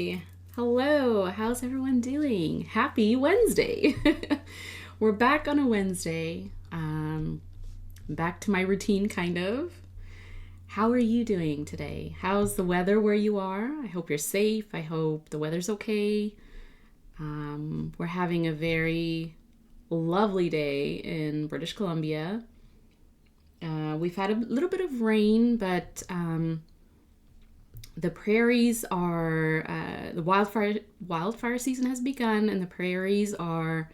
Hi. Hello. How's everyone doing? Happy Wednesday. We're back on a Wednesday. Back to my routine, kind of. How are you doing today? How's the weather where you are? I hope you're safe. I hope the weather's okay. We're having a very lovely day in British Columbia. We've had a little bit of rain, but the prairies are, the wildfire season has begun, and the prairies are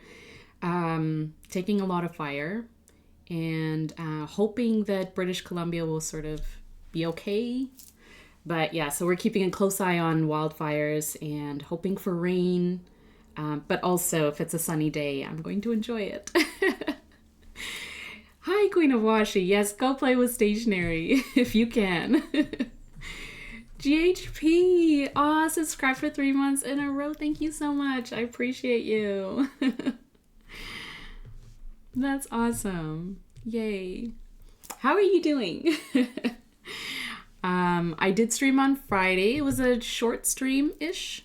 taking a lot of fire, and hoping that British Columbia will sort of be okay. But yeah, so we're keeping a close eye on wildfires and hoping for rain. But also, if it's a sunny day, I'm going to enjoy it. Hi, Queen of Washi. Yes, go play with Stationery if you can. GHP. Aw, subscribe for 3 months in a row. Thank you so much. I appreciate you. That's awesome. Yay. How are you doing? I did stream on Friday. It was a short stream-ish.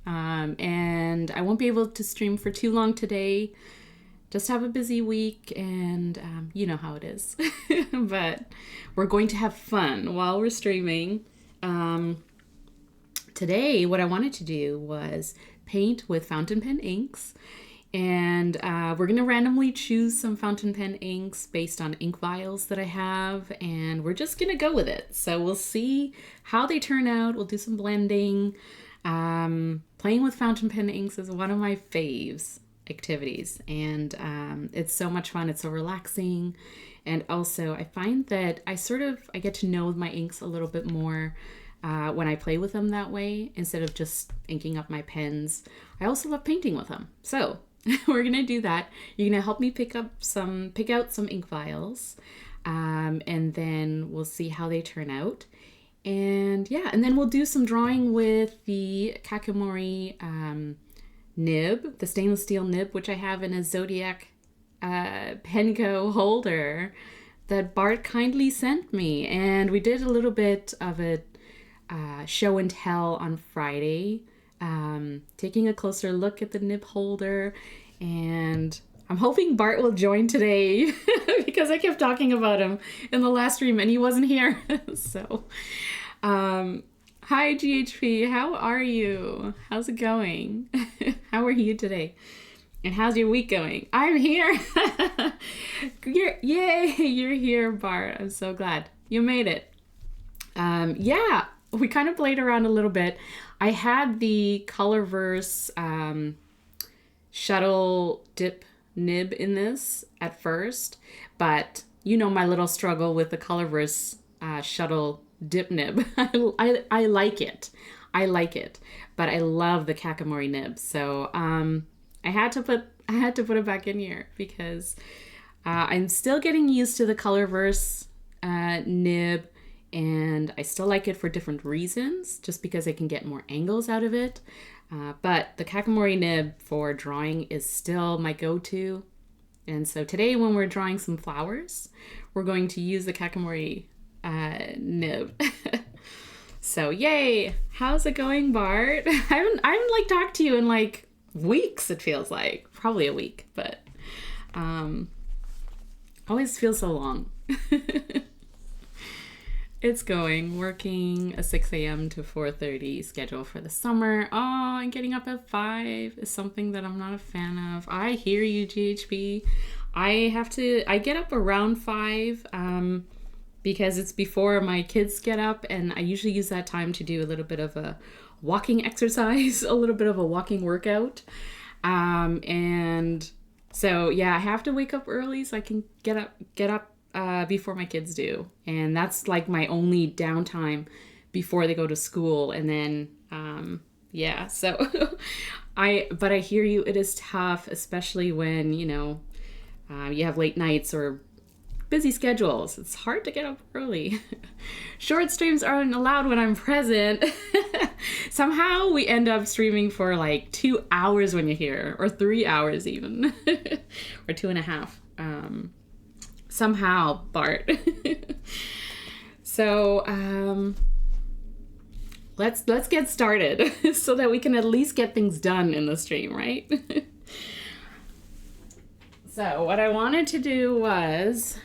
And I won't be able to stream for too long today. Just have a busy week, and you know how it is. But we're going to have fun while we're streaming. Today, what I wanted to do was paint with fountain pen inks. And we're going to randomly choose some fountain pen inks based on ink vials that I have. And we're just going to go with it. So we'll see how they turn out. We'll do some blending. Playing with fountain pen inks is one of my faves activities, and it's so much fun. It's so relaxing, and also I find that I get to know my inks a little bit more when I play with them that way instead of just inking up my pens. I also love painting with them, so we're gonna do that. You're gonna help me pick out some ink vials, and then we'll see how they turn out. And yeah, and then we'll do some drawing with the Kakimori nib, the stainless steel nib, which I have in a Zodiac Penco holder that Bart kindly sent me. And we did a little bit of a show and tell on Friday, taking a closer look at the nib holder. And I'm hoping Bart will join today because I kept talking about him in the last stream and he wasn't here. So, hi GHP, how are you? How's it going? How are you today? And how's your week going? I'm here. Yay, you're here, Bart. I'm so glad you made it. Yeah, we kind of played around a little bit. I had the Colorverse shuttle dip nib in this at first, but you know my little struggle with the Colorverse shuttle dip nib. I like it. But I love the Kakimori nib. So I had to put it back in here because I'm still getting used to the Colorverse nib, and I still like it for different reasons, just because I can get more angles out of it. But the Kakimori nib for drawing is still my go-to. And so today when we're drawing some flowers, we're going to use the Kakimori nib. So yay! How's it going, Bart? I haven't like talked to you in like weeks, it feels like. Probably a week, but always feels so long. It's working a 6 a.m. to 4:30 schedule for the summer. Oh, and getting up at 5 is something that I'm not a fan of. I hear you, GHB. I get up around 5 because it's before my kids get up, and I usually use that time to do a little bit of a walking exercise, a little bit of a walking workout. And so, yeah, I have to wake up early so I can get up before my kids do, and that's like my only downtime before they go to school. And then yeah, so but I hear you, it is tough, especially when you have late nights or busy schedules. It's hard to get up early. Short streams aren't allowed when I'm present. Somehow we end up streaming for like 2 hours when you're here, or 3 hours even, or 2.5. Somehow, Bart. So, let's get started so that we can at least get things done in the stream, right? So what I wanted to do was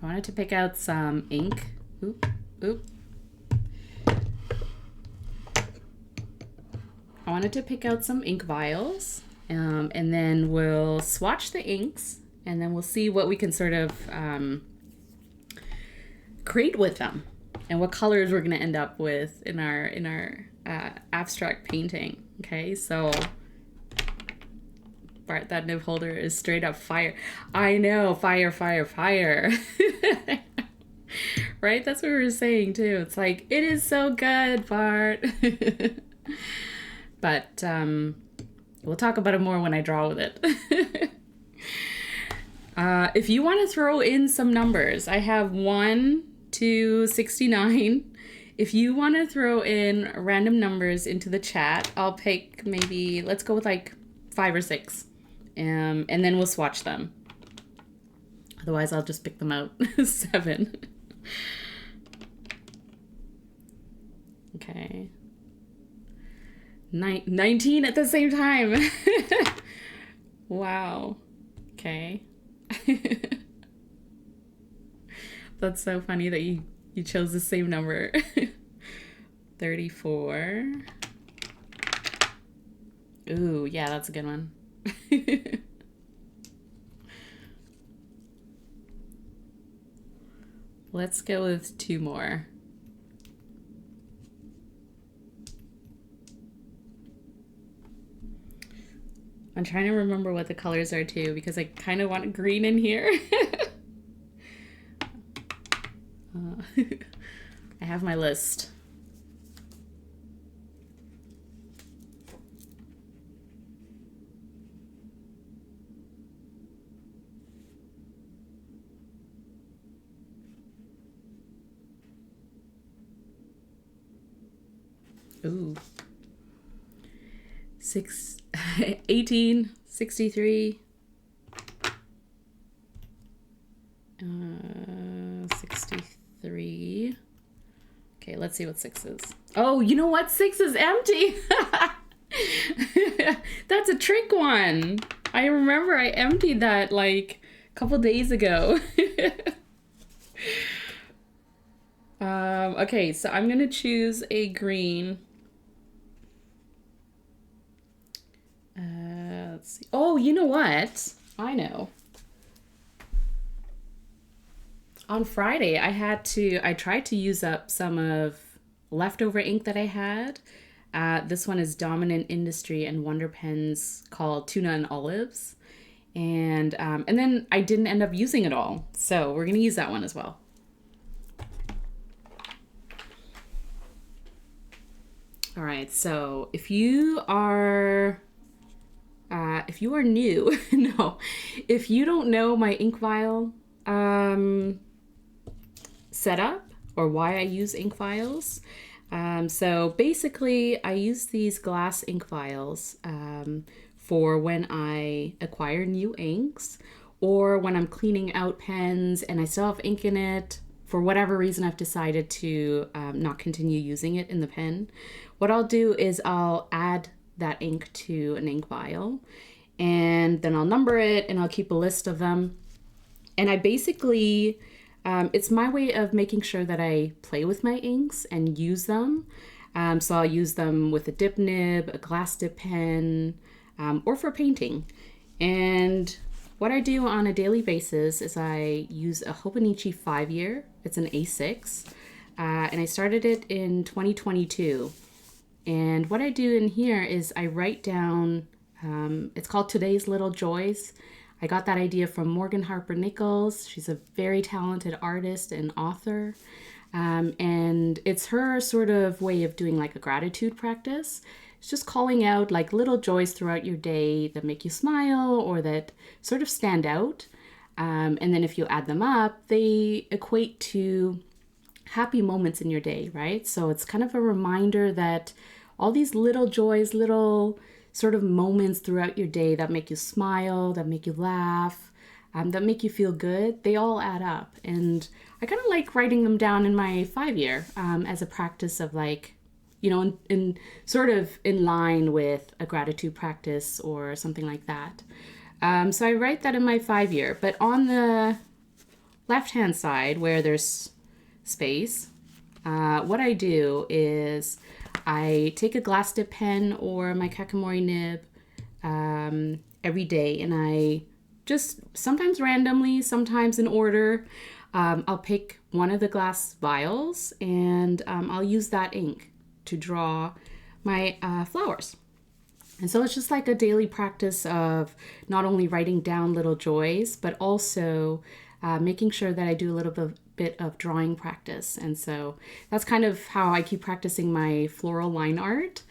I wanted to pick out some ink. Oop, oop. I wanted to pick out some ink vials, and then we'll swatch the inks, and then we'll see what we can sort of create with them, and what colors we're gonna end up with in our abstract painting. Okay, so Bart, that nib holder is straight up fire. I know, fire, fire, fire. Right? That's what we were saying too. It's like, it is so good, Bart. But we'll talk about it more when I draw with it. If you want to throw in some numbers, I have 1 to 69. If you want to throw in random numbers into the chat, I'll pick maybe, let's go with like 5 or 6. And then we'll swatch them. Otherwise, I'll just pick them out. 7. Okay. 19 at the same time. Wow. Okay. That's so funny that you chose the same number. 34. Ooh, yeah, that's a good one. Let's go with 2 more. I'm trying to remember what the colors are too, because I kind of want green in here. I have my list. Ooh. 18, 63, 63. Okay, let's see what 6 is. Oh, you know what? 6 is empty. That's a trick one. I remember I emptied that like a couple days ago. Okay, so I'm gonna choose a green. Let's see. Oh, you know what? I know. On Friday, I tried to use up some of leftover ink that I had. This one is Dominant Industry and Wonder Pens called Tuna and Olives. And then I didn't end up using it all. So we're going to use that one as well. All right, so if you are new, no, if you don't know my ink vial setup or why I use ink vials, so basically I use these glass ink vials for when I acquire new inks, or when I'm cleaning out pens and I still have ink in it. For whatever reason, I've decided to not continue using it in the pen. What I'll do is I'll add that ink to an ink vial, and then I'll number it, and I'll keep a list of them. And I basically, it's my way of making sure that I play with my inks and use them. So I'll use them with a dip nib, a glass dip pen, or for painting. And what I do on a daily basis is I use a Hobonichi 5-year. It's an A6, and I started it in 2022. And what I do in here is I write down, it's called Today's Little Joys. I got that idea from Morgan Harper Nichols. She's a very talented artist and author. And it's her sort of way of doing like a gratitude practice. It's just calling out like little joys throughout your day that make you smile or that sort of stand out. And then if you add them up, they equate to happy moments in your day, right? So it's kind of a reminder that all these little joys, little sort of moments throughout your day that make you smile, that make you laugh, that make you feel good, they all add up. And I kind of like writing them down in my 5-year as a practice of like in sort of in line with a gratitude practice or something like that. So I write that in my 5-year, but on the left-hand side where there's space, what I do is I take a glass dip pen or my Kakimori nib every day, and I just sometimes randomly, sometimes in order, I'll pick one of the glass vials and I'll use that ink to draw my flowers. And so it's just like a daily practice of not only writing down little joys, but also making sure that I do a little bit of drawing practice. And so that's kind of how I keep practicing my floral line art,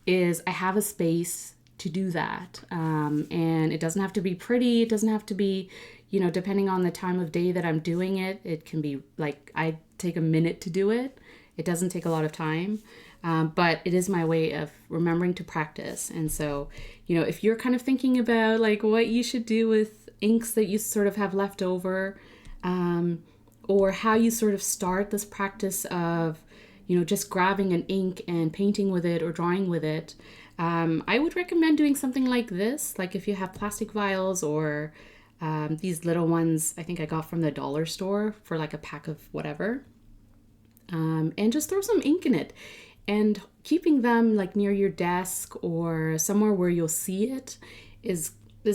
is I have a space to do that. And it doesn't have to be pretty. It doesn't have to be, depending on the time of day that I'm doing it, it can be like I take a minute to do it. It doesn't take a lot of time. But it is my way of remembering to practice. And so, if you're kind of thinking about like what you should do with inks that you sort of have left over, or how you sort of start this practice of, just grabbing an ink and painting with it or drawing with it, I would recommend doing something like this. Like if you have plastic vials or these little ones, I think I got from the dollar store for like a pack of whatever, and just throw some ink in it. And keeping them like near your desk or somewhere where you'll see it is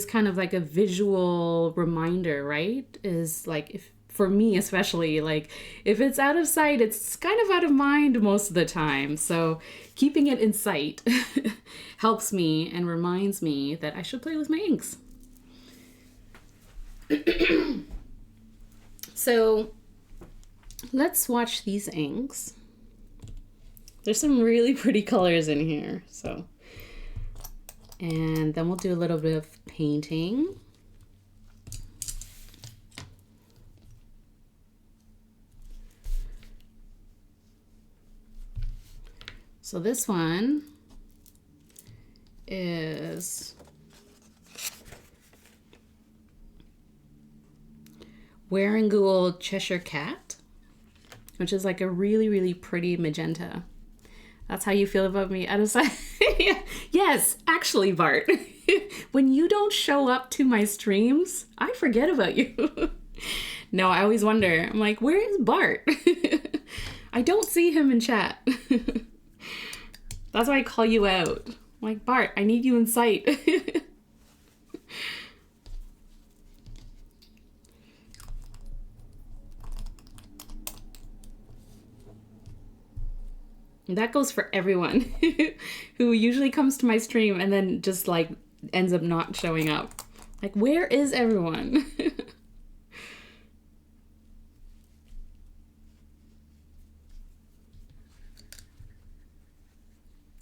kind of like a visual reminder, right? Is like, if for me especially, like if it's out of sight, it's kind of out of mind most of the time. So keeping it in sight helps me and reminds me that I should play with my inks. So let's swatch these inks. There's some really pretty colors in here, so. And then we'll do a little bit of painting. So this one is Wearingeul Cheshire Cat, which is like a really, really pretty magenta. That's how you feel about me out of sight? Yes, actually, Bart. When you don't show up to my streams, I forget about you. No, I always wonder. I'm like, where is Bart? I don't see him in chat. That's why I call you out. I'm like, Bart, I need you in sight. That goes for everyone who usually comes to my stream and then just like ends up not showing up. Like, where is everyone?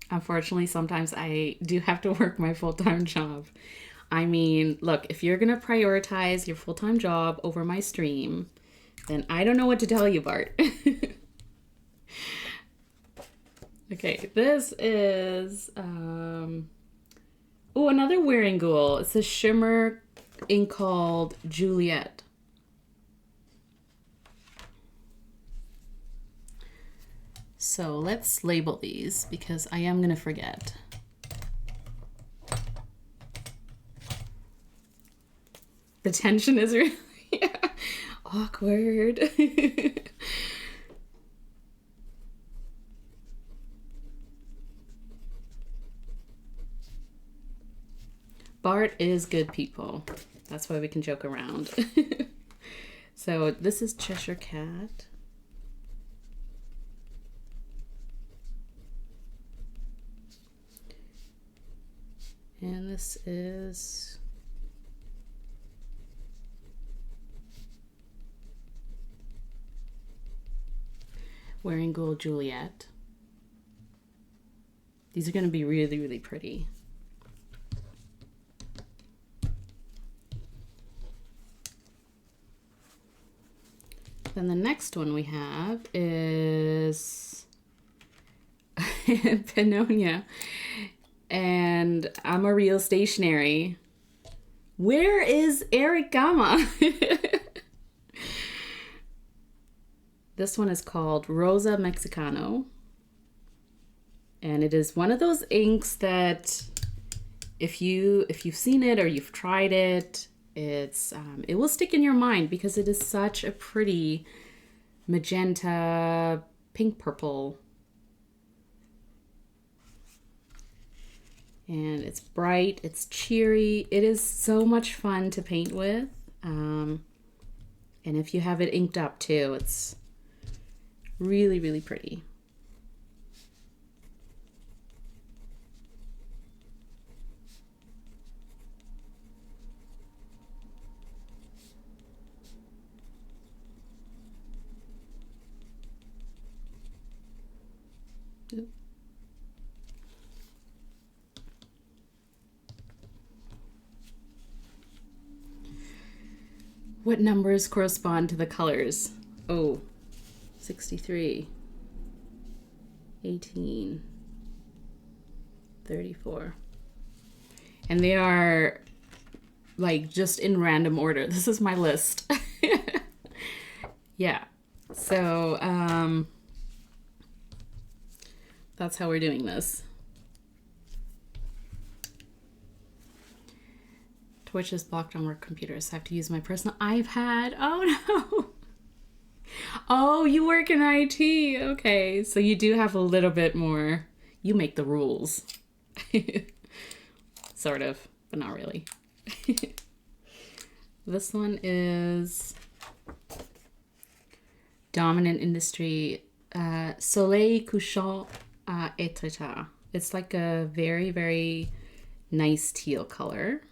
Unfortunately, sometimes I do have to work my full-time job. I mean, look, if you're going to prioritize your full-time job over my stream, then I don't know what to tell you, Bart. Okay, this is, another Wearingeul. It's a shimmer ink called Juliet. So let's label these because I am going to forget. The tension is really awkward. Bart is good people. That's why we can joke around. So this is Cheshire Cat. And this is Wearingeul Juliet. These are going to be really, really pretty. Then the next one we have is Pennonia and Amarillo Stationery. Where is Eric Gama? This one is called Rosa Mexicano. And it is one of those inks that if you've seen it or you've tried it, it will stick in your mind because it is such a pretty magenta, pink purple. And it's bright, it's cheery. It is so much fun to paint with. And if you have it inked up too, it's really, really pretty. What numbers correspond to the colors? Oh, 63, 18, 34. And they are like just in random order. This is my list. Yeah. So, that's how we're doing this. Twitch is blocked on work computers. I have to use my personal iPad. Oh no. Oh, you work in IT. Okay. So you do have a little bit more. You make the rules. Sort of, but not really. This one is Dominant Industry. Soleil, Couchant, Etretat. It's like a very, very nice teal color.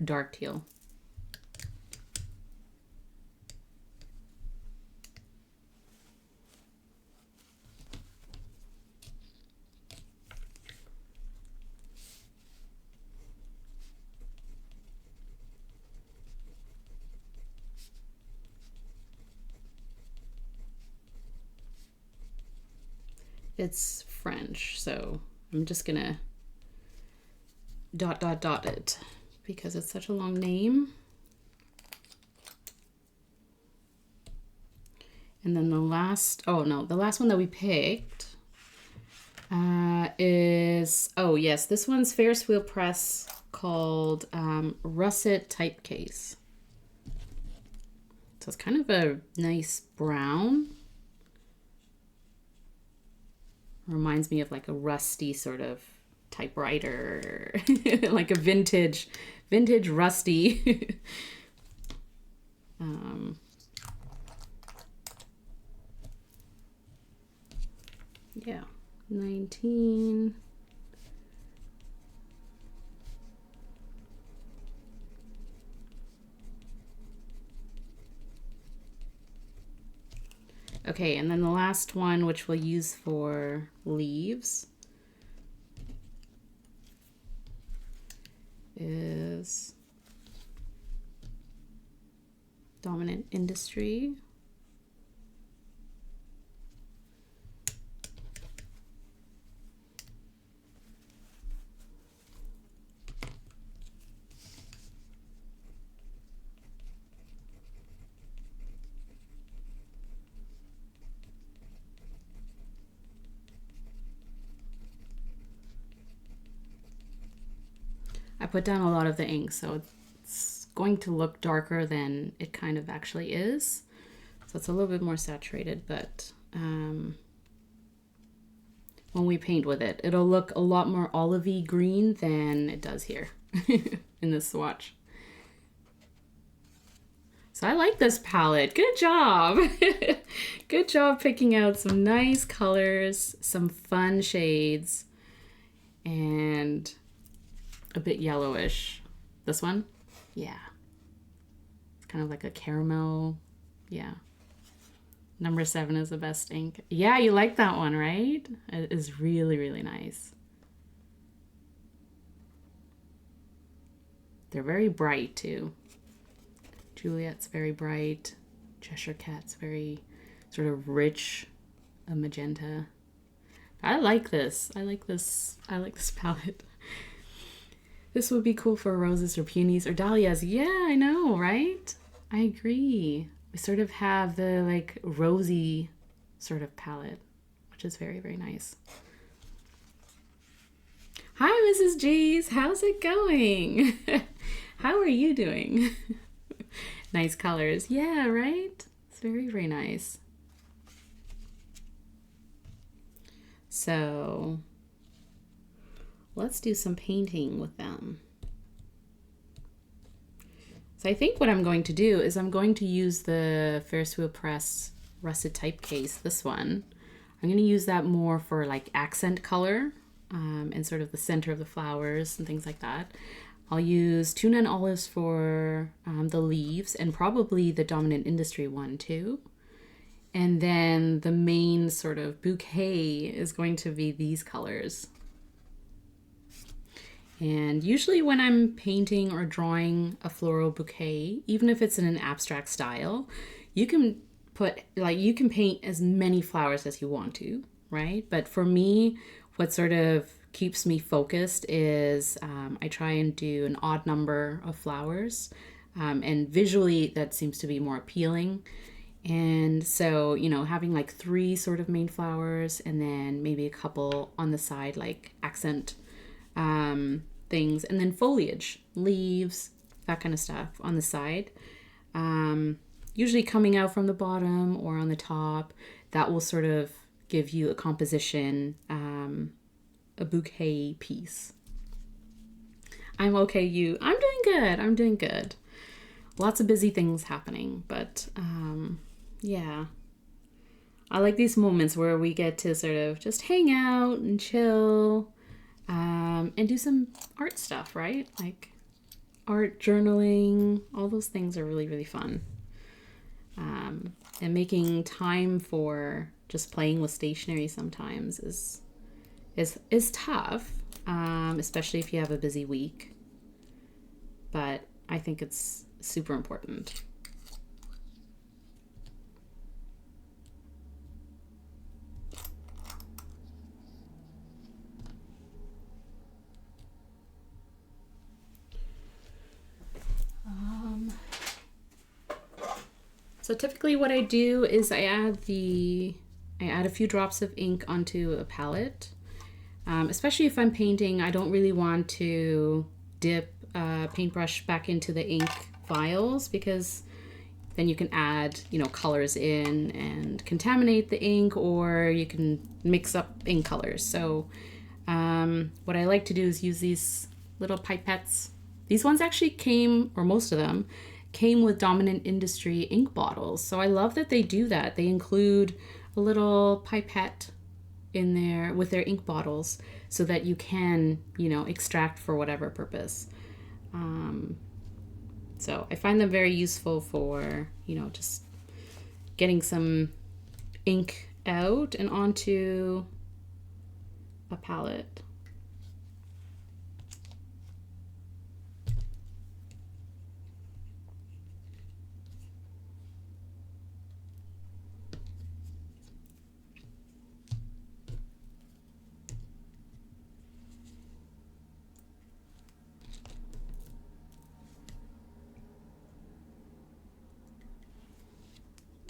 Dark teal. It's French, so I'm just gonna dot it because it's such a long name. And then the last one that we picked is, oh yes, this one's Ferris wheel press called Russet Typecase. So it's kind of a nice brown. Reminds me of like a rusty sort of typewriter, like a vintage rusty. Yeah, 19. Okay, and then the last one, which we'll use for leaves, is Dominant Industry. I put down a lot of the ink, so it's going to look darker than it kind of actually is. So it's a little bit more saturated, but when we paint with it, it'll look a lot more olivey green than it does here in this swatch. So I like this palette. Good job. Good job picking out some nice colors, some fun shades, and a bit yellowish. This one? Yeah. It's kind of like a caramel. Yeah. Number 7 is the best ink. Yeah, you like that one, right? It is really, really nice. They're very bright too. Juliet's very bright. Cheshire Cat's very sort of rich, a magenta. I like this. I like this palette. This would be cool for roses or peonies or dahlias. Yeah, I know, right? I agree. we sort of have the like rosy sort of palette, which is very, very nice. Hi, Mrs. G's. How's it going? How are you doing? Nice colors. Yeah, right? It's very, very nice. So let's do some painting with them. So I think what I'm going to do is I'm going to use the Ferris Wheel Press Russet Typecase, this one. I'm going to use that more for like accent color and sort of the center of the flowers and things like that. I'll use Tuna and Olives for the leaves and probably the Dominant Industry one too. And then the main sort of bouquet is going to be these colors. And usually when I'm painting or drawing a floral bouquet, even if it's in an abstract style, you can paint as many flowers as you want to, right? But for me, what sort of keeps me focused is I try and do an odd number of flowers. And visually, that seems to be more appealing. And so, you know, having like 3 sort of main flowers and then maybe a couple on the side, like accent things, and then foliage, leaves, that kind of stuff on the side. Usually coming out from the bottom or on the top, that will sort of give you a composition, a bouquet piece. I'm okay, you. I'm doing good. I'm doing good. Lots of busy things happening, but yeah. I like these moments where we get to sort of just hang out and chill and do some art stuff, right? Like art journaling, all those things are really, really fun. And making time for just playing with stationery sometimes is tough, especially if you have a busy week. But I think it's super important. So typically what I do is I add a few drops of ink onto a palette. Especially if I'm painting, I don't really want to dip a paintbrush back into the ink vials, because then you can add, you know, colors in and contaminate the ink, or you can mix up ink colors. So what I like to do is use these little pipettes. These ones actually came, or most of them, came with Dominant Industry ink bottles. So I love that they do that. They include a little pipette in there with their ink bottles so that you can, you know, extract for whatever purpose. So I find them very useful for, you know, just getting some ink out and onto a palette.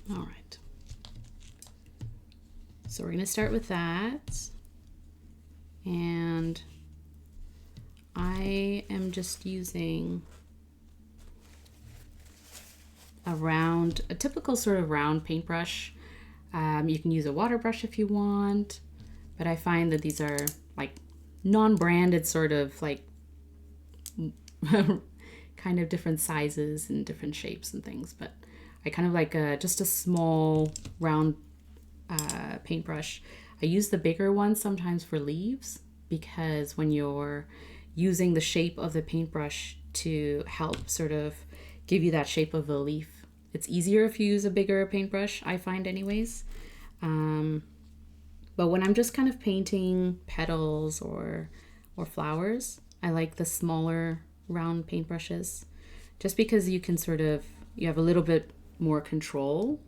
All right. So we're going to start with that. And I am just using a typical sort of round paintbrush. You can use a water brush if you want, but I find that these are like non-branded sort of like kind of different sizes and different shapes and things, but I kind of like just a small round paintbrush. I use the bigger one sometimes for leaves, because when you're using the shape of the paintbrush to help sort of give you that shape of a leaf, it's easier if you use a bigger paintbrush, I find anyways. But when I'm just kind of painting petals or flowers, I like the smaller round paintbrushes, just because you can sort of, you have a little bit more control.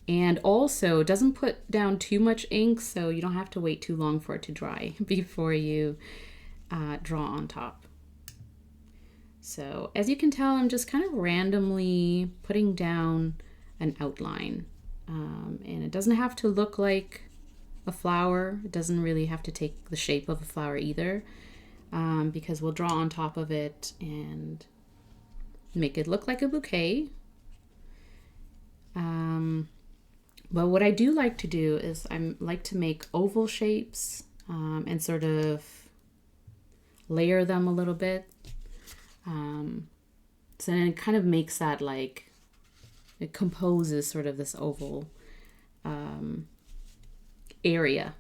And also it doesn't put down too much ink, so you don't have to wait too long for it to dry before you draw on top. So as you can tell, I'm just kind of randomly putting down an outline. And it doesn't have to look like a flower. It doesn't really have to take the shape of a flower either, because we'll draw on top of it and make it look like a bouquet. But what I do like to do is I like to make oval shapes and sort of layer them a little bit. So then it kind of makes that, like, it composes sort of this oval area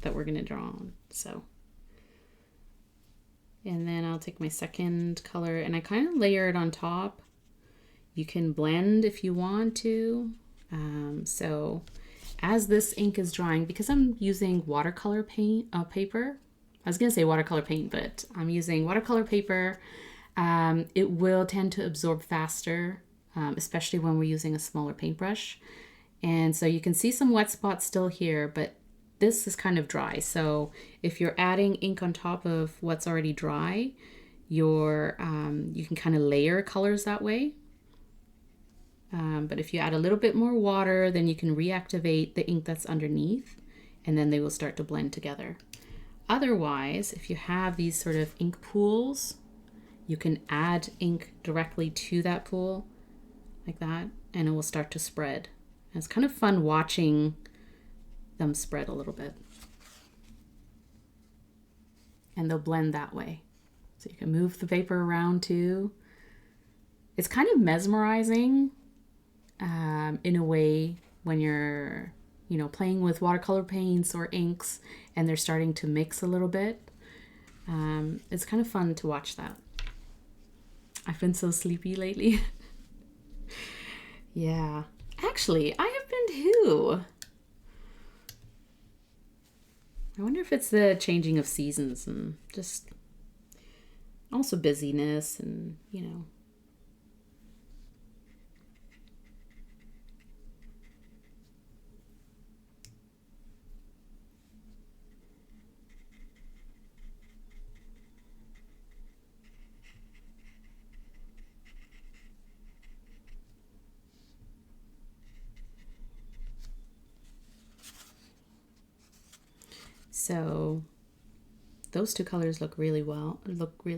that we're going to draw on. So, and then I'll take my second color and I kind of layer it on top. You can blend if you want to. So as this ink is drying, because I'm using watercolor paint paper, I was going to say watercolor paint, but I'm using watercolor paper. It will tend to absorb faster, especially when we're using a smaller paintbrush. And so you can see some wet spots still here, but this is kind of dry. So if you're adding ink on top of what's already dry, you can kind of layer colors that way. But if you add a little bit more water, then you can reactivate the ink that's underneath, and then they will start to blend together. Otherwise, if you have these sort of ink pools, you can add ink directly to that pool like that, and it will start to spread. And it's kind of fun watching them spread a little bit. And they'll blend that way. So you can move the paper around too. It's kind of mesmerizing in a way when you're, playing with watercolor paints or inks and they're starting to mix a little bit. It's kind of fun to watch that. I've been so sleepy lately. Yeah. Actually, I have been too. I wonder if it's the changing of seasons and just also busyness and, So those two colors look really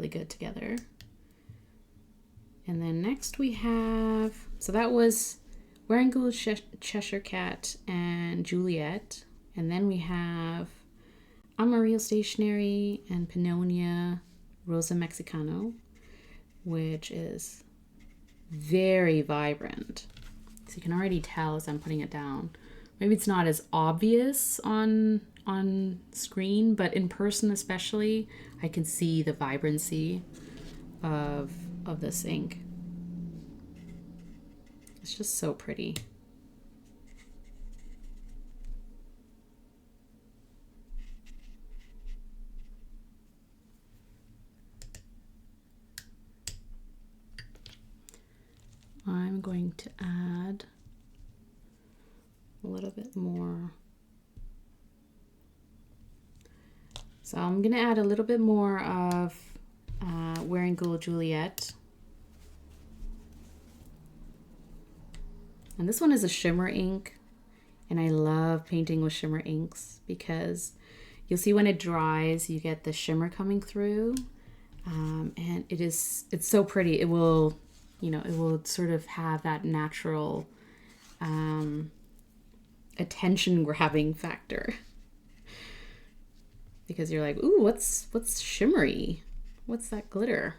good together. And then next we have, so that was Wearingeul, Cheshire Cat, and Juliet. And then we have Amarillo Stationery and Pennonia, Rosa Mexicano, which is very vibrant. So you can already tell as I'm putting it down. Maybe it's not as obvious on screen, but in person especially, I can see the vibrancy of this ink. It's just so pretty. I'm going to add a little bit more. So I'm going to add a little bit more of Wearingeul Juliet. And this one is a shimmer ink. And I love painting with shimmer inks because you'll see when it dries, you get the shimmer coming through. And it's so pretty. It will, it will sort of have that natural attention grabbing factor. Because you're like, ooh, what's shimmery? What's that glitter?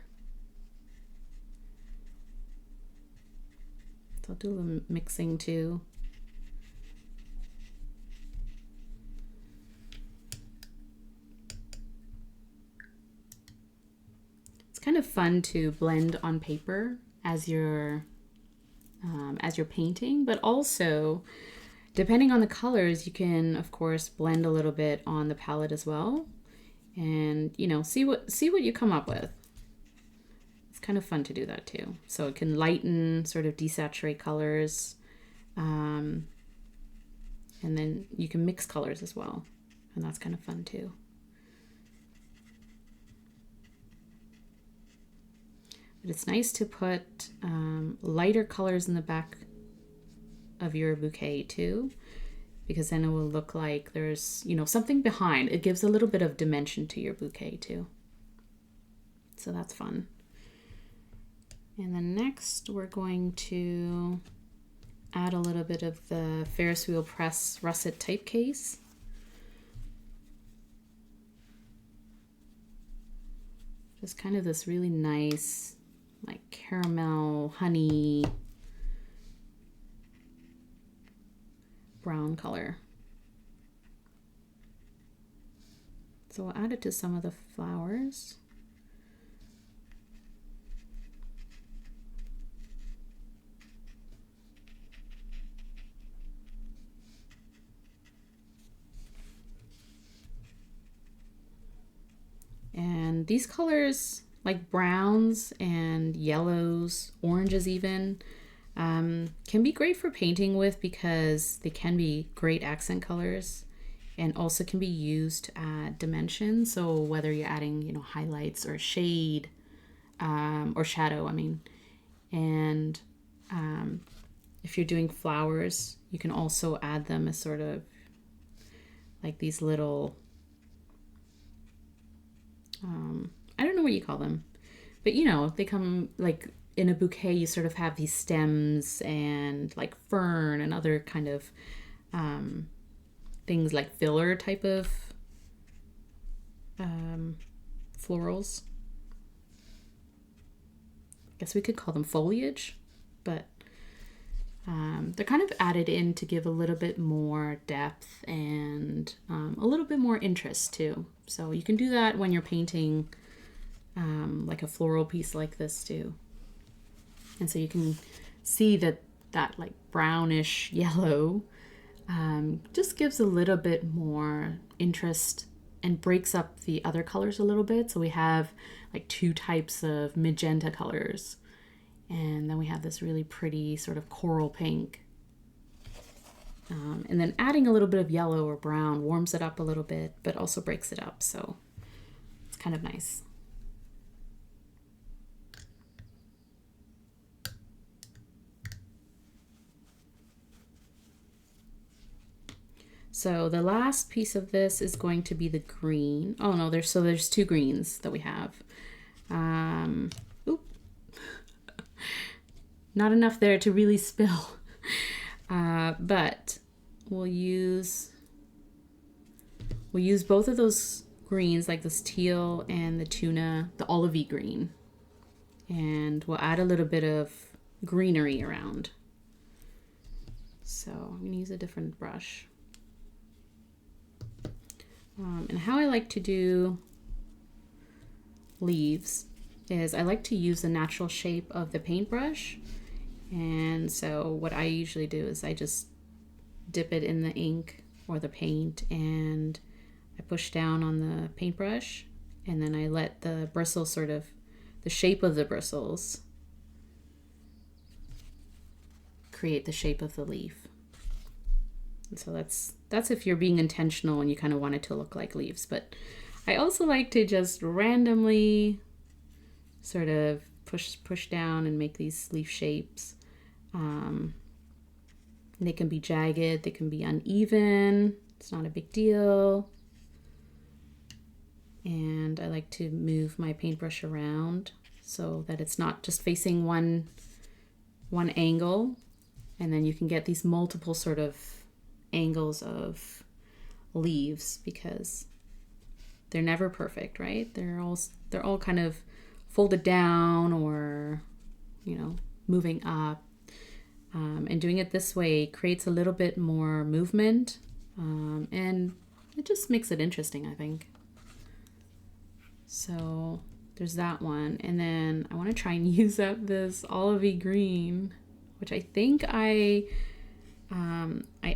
So I'll do a little mixing too. It's kind of fun to blend on paper as you're painting, but also depending on the colors, you can, of course, blend a little bit on the palette as well, and see what you come up with. It's kind of fun to do that too. So it can lighten, sort of desaturate colors, and then you can mix colors as well, and that's kind of fun too. But it's nice to put lighter colors in the back of your bouquet too, because then it will look like there's, you know, something behind. It gives a little bit of dimension to your bouquet too. So that's fun. And then next we're going to add a little bit of the Ferris wheel press Russet Typecase. Just kind of this really nice, like caramel, honey, brown color. So we'll add it to some of the flowers. And these colors, like browns and yellows, oranges even, can be great for painting with because they can be great accent colors and also can be used to add dimension. So whether you're adding, you know, highlights or shade or shadow, I mean, and if you're doing flowers, you can also add them as sort of like these little, I don't know what you call them, but you know, they come like in a bouquet, you sort of have these stems and like fern and other kind of things like filler type of florals. I guess we could call them foliage, but they're kind of added in to give a little bit more depth and a little bit more interest too. So you can do that when you're painting like a floral piece like this too. And so you can see that like brownish yellow just gives a little bit more interest and breaks up the other colors a little bit. So we have like two types of magenta colors, and then we have this really pretty sort of coral pink. And then adding a little bit of yellow or brown warms it up a little bit, but also breaks it up. So it's kind of nice. So the last piece of this is going to be the green. Oh no, there's two greens that we have. Oop. Not enough there to really spill. But we'll use both of those greens, like this teal and the tuna, the olivey green. And we'll add a little bit of greenery around. So I'm gonna use a different brush. And how I like to do leaves is I like to use the natural shape of the paintbrush. And so what I usually do is I just dip it in the ink or the paint and I push down on the paintbrush, and then I let the bristles sort of, the shape of the bristles create the shape of the leaf. And so that's if you're being intentional and you kind of want it to look like leaves. But I also like to just randomly sort of push down and make these leaf shapes. They can be jagged, they can be uneven. It's not a big deal. And I like to move my paintbrush around so that it's not just facing one angle, and then you can get these multiple sort of angles of leaves because they're never perfect, right? They're all kind of folded down or, you know, moving up. And doing it this way creates a little bit more movement, and it just makes it interesting, I think. So there's that one. And then I want to try and use up this olivey green, which I think I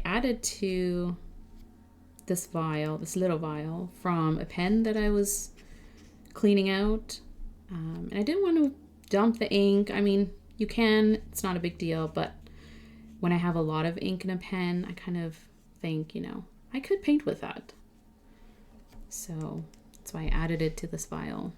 added to this vial, this little vial from a pen that I was cleaning out. And I didn't want to dump the ink. I mean, you can, it's not a big deal, but when I have a lot of ink in a pen, I kind of think, you know, I could paint with that. So that's why I added it to this vial.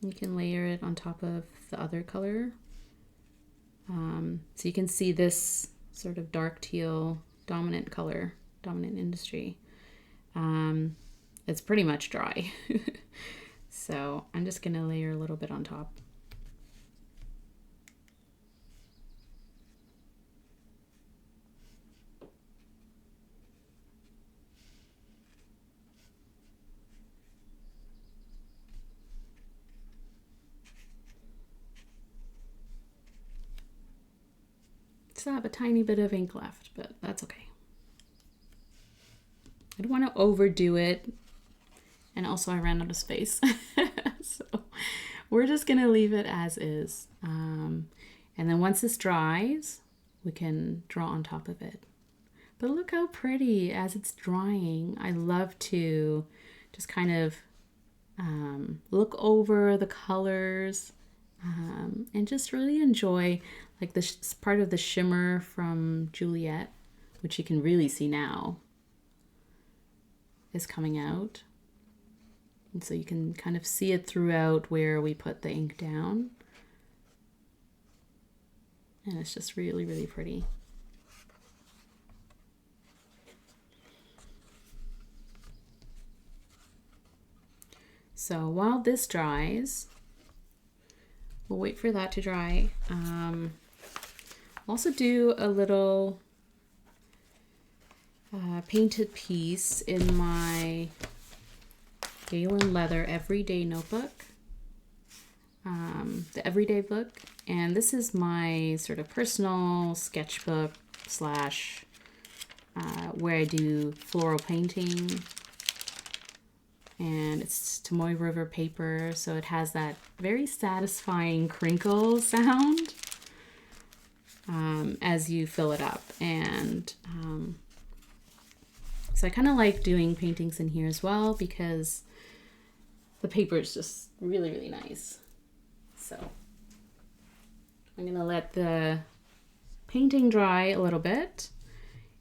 You can layer it on top of the other color. So you can see this sort of dark teal dominant color, dominant industry. It's pretty much dry. So I'm just gonna layer a little bit on top. Still have a tiny bit of ink left, but that's okay. I don't want to overdo it. And also I ran out of space. So we're just gonna leave it as is. And then once this dries, we can draw on top of it. But look how pretty as it's drying. I love to just kind of look over the colors and just really enjoy like this part of the shimmer from Juliet, which you can really see now is coming out. And so you can kind of see it throughout where we put the ink down. And it's just really, really pretty. So while this dries, we'll wait for that to dry. I'll also do a little painted piece in my Galen Leather Everyday Notebook, the Everyday book. And this is my sort of personal sketchbook slash where I do floral painting. And it's Tomoe River paper, so it has that very satisfying crinkle sound as you fill it up. And so I kind of like doing paintings in here as well because the paper is just really, really nice. So I'm gonna let the painting dry a little bit.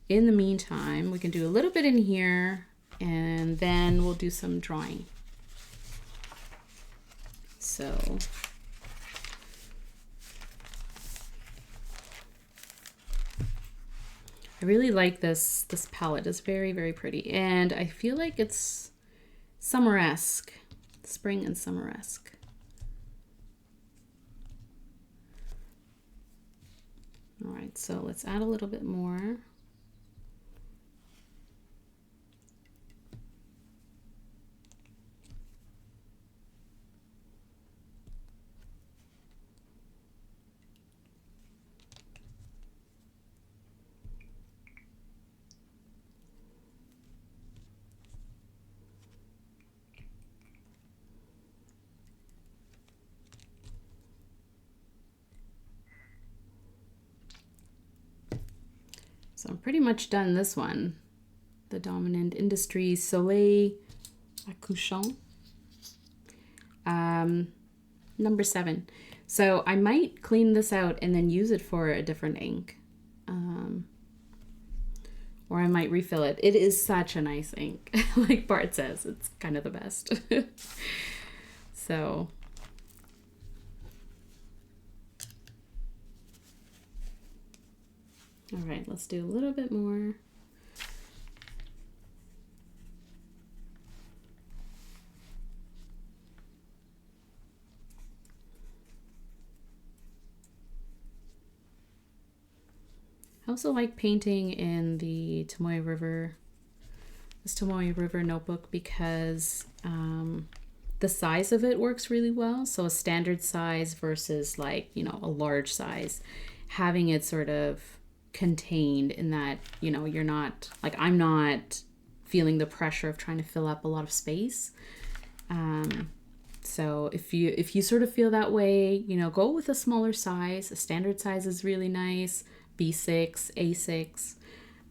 In the meantime, we can do a little bit in here and then we'll do some drawing. So I really like this palette. It's very, very pretty. And I feel like it's summer-esque, spring and summer-esque. All right, so let's add a little bit more. So I'm pretty much done this one. The Dominant Industry Soleil Couchant. Number 7. So I might clean this out and then use it for a different ink. Or I might refill it. It is such a nice ink. Like Bart says, it's kind of the best. So all right, let's do a little bit more. I also like painting in the Tomoe River, this Tomoe River notebook because the size of it works really well. So a standard size versus like, you know, a large size, having it sort of contained in that, you know, you're not like, I'm not feeling the pressure of trying to fill up a lot of space. So if you sort of feel that way, you know, go with a smaller size. A standard size is really nice. B6,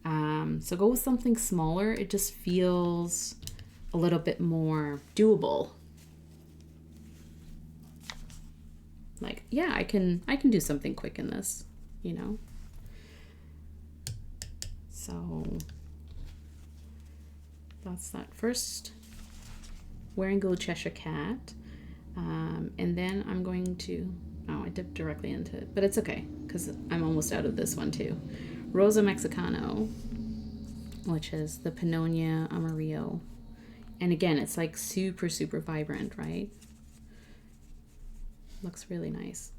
A6. So go with something smaller. It just feels a little bit more doable. Like, yeah, I can do something quick in this, you know. So that's that first Wearingeul Cheshire Cat. And then I'm going to, oh, I dipped directly into it, but it's okay because I'm almost out of this one too. Rosa Mexicano, which is the Pennonia Amarillo. And again, it's like super, super vibrant, right? Looks really nice.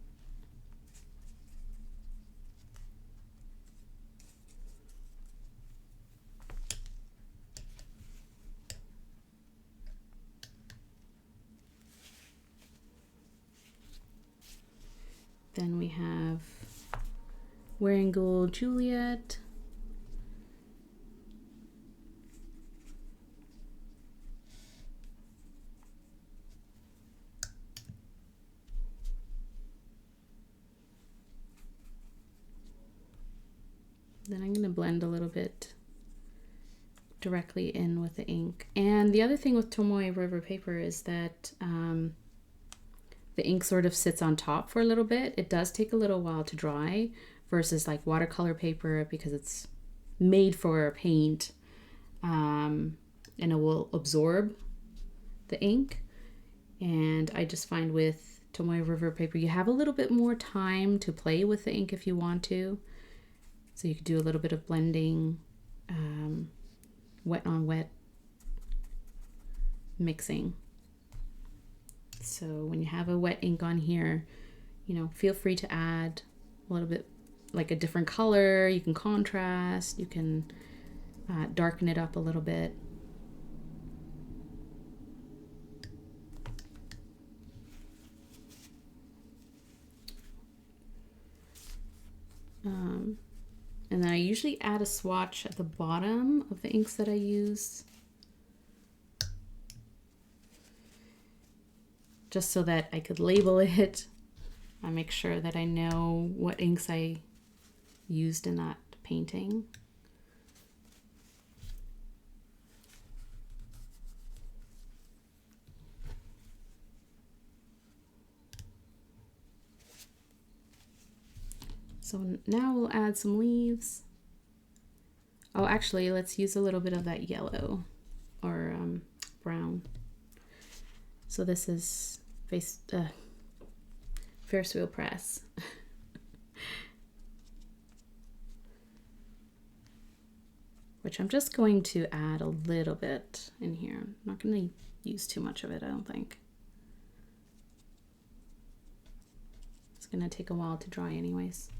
Then we have Wearingeul Juliet. Then I'm going to blend a little bit directly in with the ink. And the other thing with Tomoe River paper is that the ink sort of sits on top for a little bit. It does take a little while to dry versus like watercolor paper because it's made for paint and it will absorb the ink. And I just find with Tomoe River paper, you have a little bit more time to play with the ink if you want to. So you could do a little bit of blending, wet on wet mixing. So when you have a wet ink on here, you know, feel free to add a little bit like a different color. You can contrast, you can darken it up a little bit. And then I usually add a swatch at the bottom of the inks that I use, just so that I could label it. I make sure that I know what inks I used in that painting. So now we'll add some leaves. Oh, actually, let's use a little bit of that yellow or brown. So this is Ferris wheel press. Which I'm just going to add a little bit in here. I'm not going to use too much of it, I don't think. It's going to take a while to dry anyways.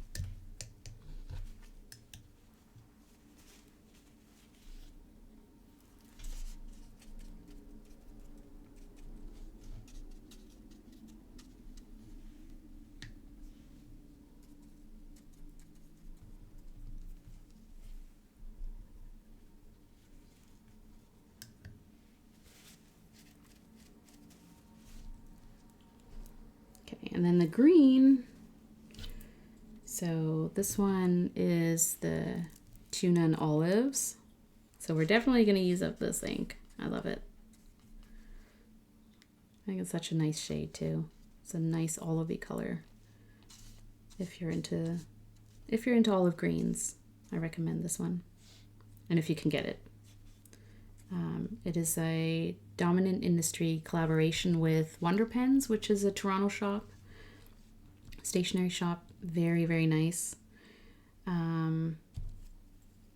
And then the green, so this one is the Tuna and Olives. So we're definitely going to use up this ink. I love it. I think it's such a nice shade too. It's a nice olivey color. If you're into olive greens, I recommend this one. And if you can get it. It is a Dominant Industry collaboration with Wonder Pens, which is a Toronto shop. Stationery shop, very, very nice. And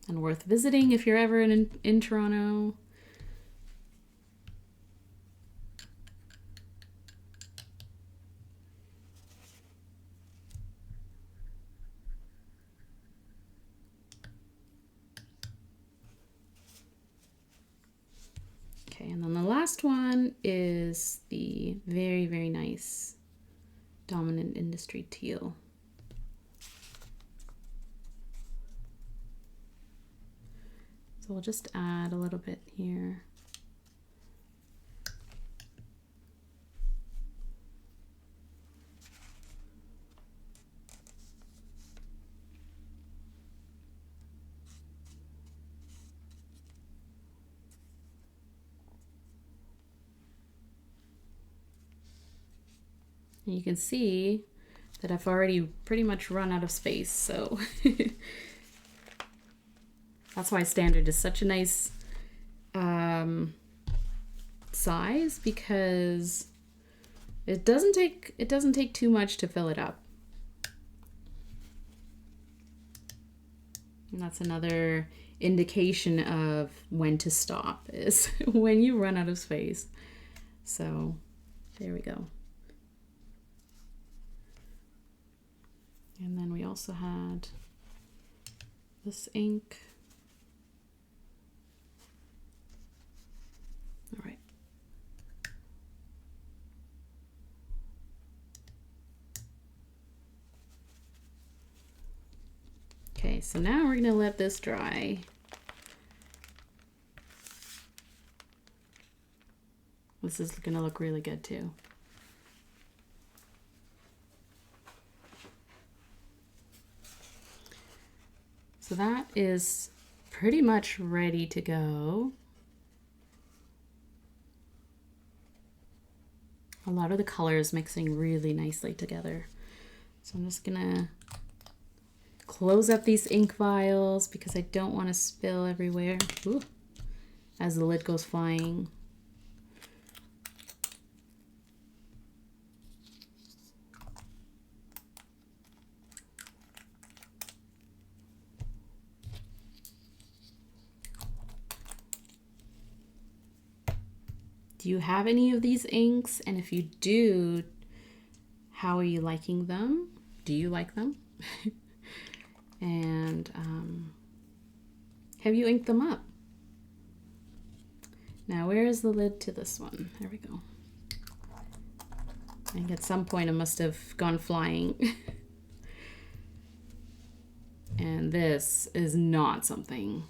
worth visiting if you're ever in Toronto. Okay, and then the last one is the very, very nice Dominant Industry teal. So we'll just add a little bit here. And you can see that I've already pretty much run out of space, so that's why standard is such a nice size, because It doesn't take too much to fill it up. And that's another indication of when to stop, is when you run out of space. So there we go. And then we also had this ink. All right. Okay, so now we're gonna let this dry. This is gonna look really good too. So that is pretty much ready to go. A lot of the colors mixing really nicely together. So I'm just gonna close up these ink vials because I don't want to spill everywhere. Ooh, as the lid goes flying. Do you have any of these inks? And if you do, how are you liking them? Do you like them? And have you inked them up? Now, where is the lid to this one? There we go. I think at some point it must have gone flying. And this is not something.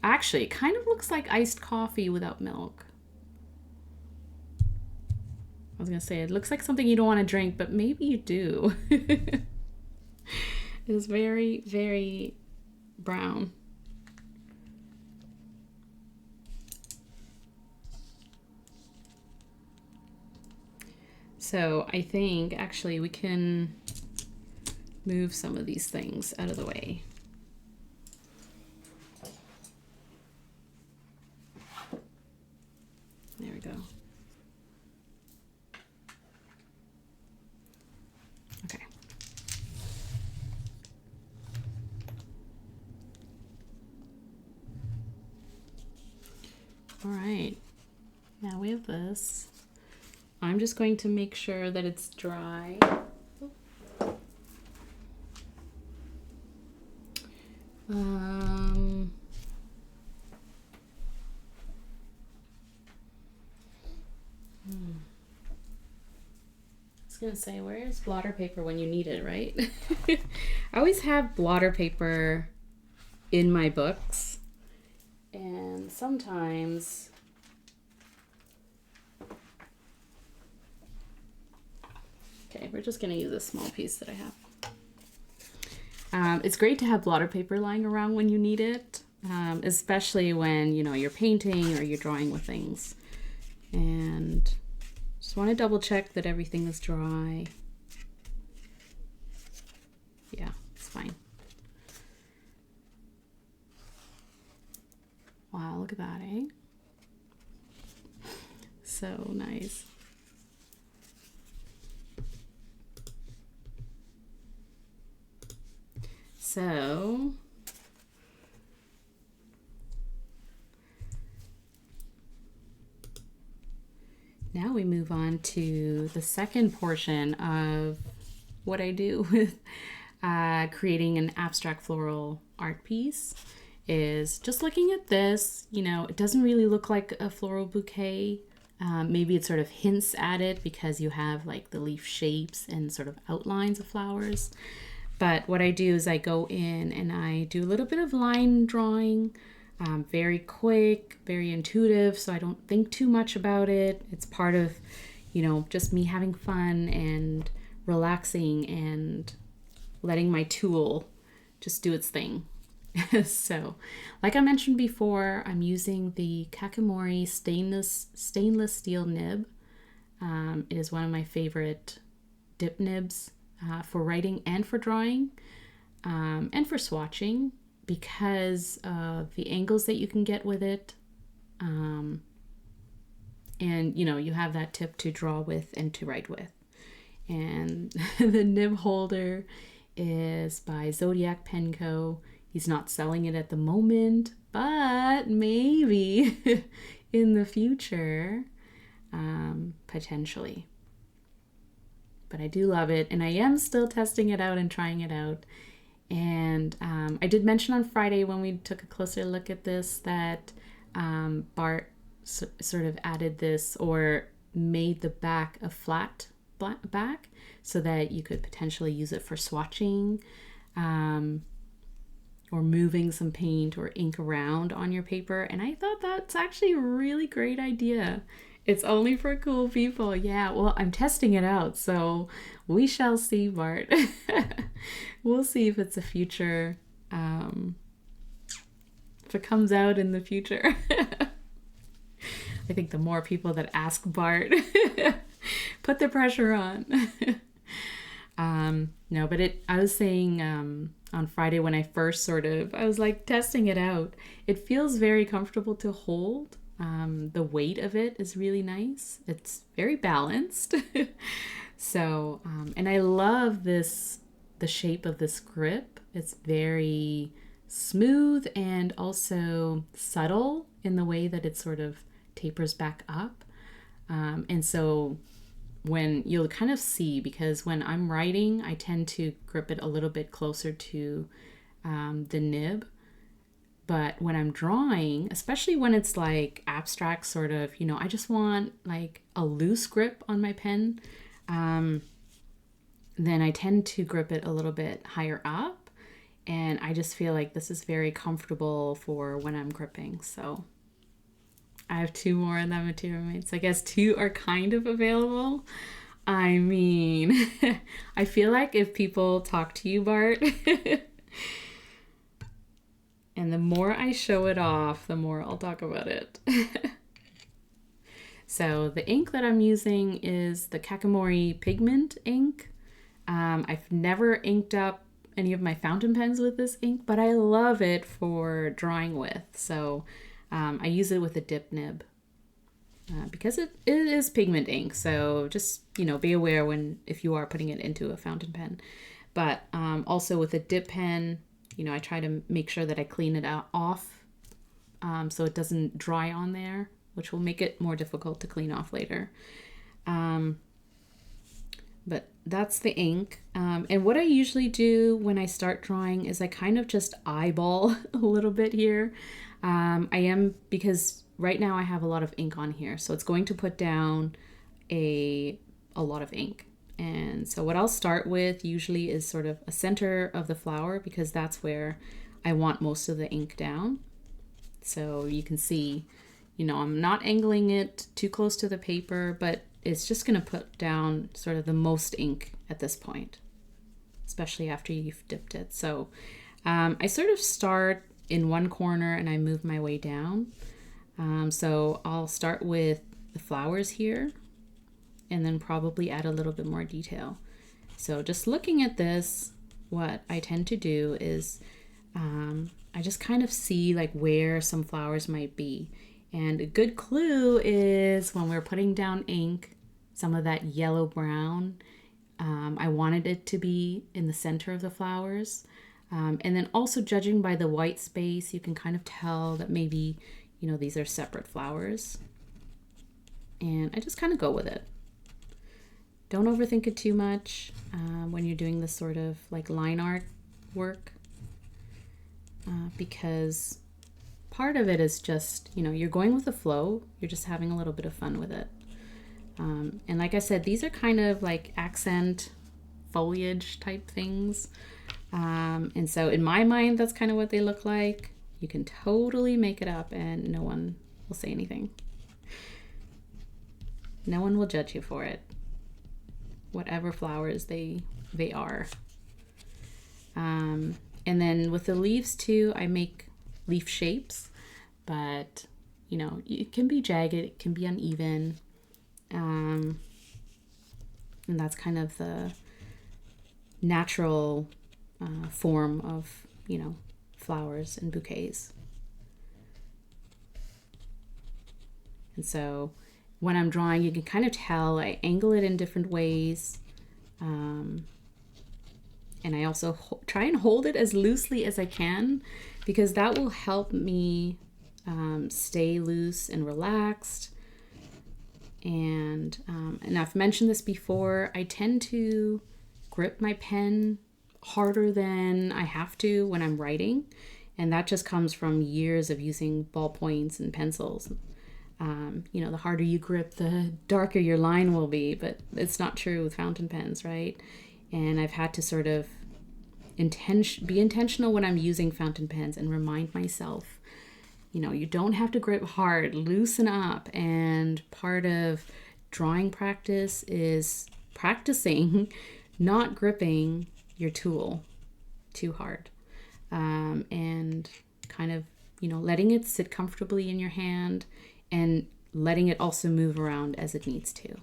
Actually, it kind of looks like iced coffee without milk. I was gonna say, it looks like something you don't want to drink, but maybe you do. It is very, very brown. So I think actually we can move some of these things out of the way. There we go. Okay. All right. Now we have this. I'm just going to make sure that it's dry. I was gonna say, where's blotter paper when you need it, right? I always have blotter paper in my books, and sometimes okay, we're just gonna use a small piece that I have. It's great to have blotter paper lying around when you need it, especially when, you know, you're painting or you're drawing with things. And just want to double check that everything is dry. Yeah, it's fine. Wow, look at that, eh? So nice. So now we move on to the second portion of what I do with creating an abstract floral art piece. Is just looking at this, you know, it doesn't really look like a floral bouquet. Maybe it sort of hints at it because you have like the leaf shapes and sort of outlines of flowers. But what I do is I go in and I do a little bit of line drawing, very quick, very intuitive, so I don't think too much about it. It's part of, you know, just me having fun and relaxing and letting my tool just do its thing. So, like I mentioned before, I'm using the Kakimori stainless steel nib. It is one of my favorite dip nibs for writing and for drawing, and for swatching because of the angles that you can get with it. And, you know, you have that tip to draw with and to write with. And the nib holder is by Zodiac Pen Co. He's not selling it at the moment, but maybe in the future, potentially. But I do love it, and I am still testing it out and trying it out. And I did mention on Friday when we took a closer look at this that Bart sort of added this or made the back a flat back so that you could potentially use it for swatching or moving some paint or ink around on your paper. And I thought that's actually a really great idea. It's only for cool people. Yeah, well, I'm testing it out, so we shall see, Bart. We'll see if it's a future, if it comes out in the future. I think the more people that ask Bart, put the pressure on. No, but I was saying on Friday when I first I was like testing it out. It feels very comfortable to hold. The weight of it is really nice. It's very balanced. So, and I love the shape of this grip. It's very smooth and also subtle in the way that it sort of tapers back up. And so when you'll kind of see, because when I'm writing, I tend to grip it a little bit closer to the nib. But when I'm drawing, especially when it's like abstract sort of, I just want like a loose grip on my pen, then I tend to grip it a little bit higher up. And I just feel like this is very comfortable for when I'm gripping. So I have 2 more in that material made. So I guess 2 are kind of available. I mean, I feel like if people talk to you, Bart, and the more I show it off, the more I'll talk about it. So the ink that I'm using is the Kakimori pigment ink. I've never inked up any of my fountain pens with this ink, but I love it for drawing with. So I use it with a dip nib because it is pigment ink. So just, be aware if you are putting it into a fountain pen. But also with a dip pen, I try to make sure that I clean it off so it doesn't dry on there, which will make it more difficult to clean off later. But that's the ink. And what I usually do when I start drawing is I kind of just eyeball a little bit here. Because right now I have a lot of ink on here, so it's going to put down a lot of ink. And so what I'll start with usually is sort of a center of the flower, because that's where I want most of the ink down. So you can see, I'm not angling it too close to the paper, but it's just going to put down sort of the most ink at this point, especially after you've dipped it. So I sort of start in one corner and I move my way down. So I'll start with the flowers here and then probably add a little bit more detail. So just looking at this, what I tend to do is I just kind of see like where some flowers might be. And a good clue is when we're putting down ink, some of that yellow brown, I wanted it to be in the center of the flowers. And then also judging by the white space, you can kind of tell that maybe, these are separate flowers. And I just kind of go with it. Don't overthink it too much when you're doing this sort of like line art work, because part of it is just, you're going with the flow. You're just having a little bit of fun with it. And like I said, these are kind of like accent foliage type things. And so in my mind, that's kind of what they look like. You can totally make it up and no one will say anything. No one will judge you for it. Whatever flowers they are. And then with the leaves too, I make leaf shapes, but it can be jagged, it can be uneven. And that's kind of the natural form of, flowers and bouquets. And so when I'm drawing, you can kind of tell I angle it in different ways. And I also try and hold it as loosely as I can, because that will help me stay loose and relaxed. And I've mentioned this before, I tend to grip my pen harder than I have to when I'm writing. And that just comes from years of using ballpoints and pencils. The harder you grip, the darker your line will be, but it's not true with fountain pens, right? And I've had to sort of be intentional when I'm using fountain pens and remind myself, you don't have to grip hard, loosen up. And part of drawing practice is practicing not gripping your tool too hard, and kind of, letting it sit comfortably in your hand and letting it also move around as it needs to.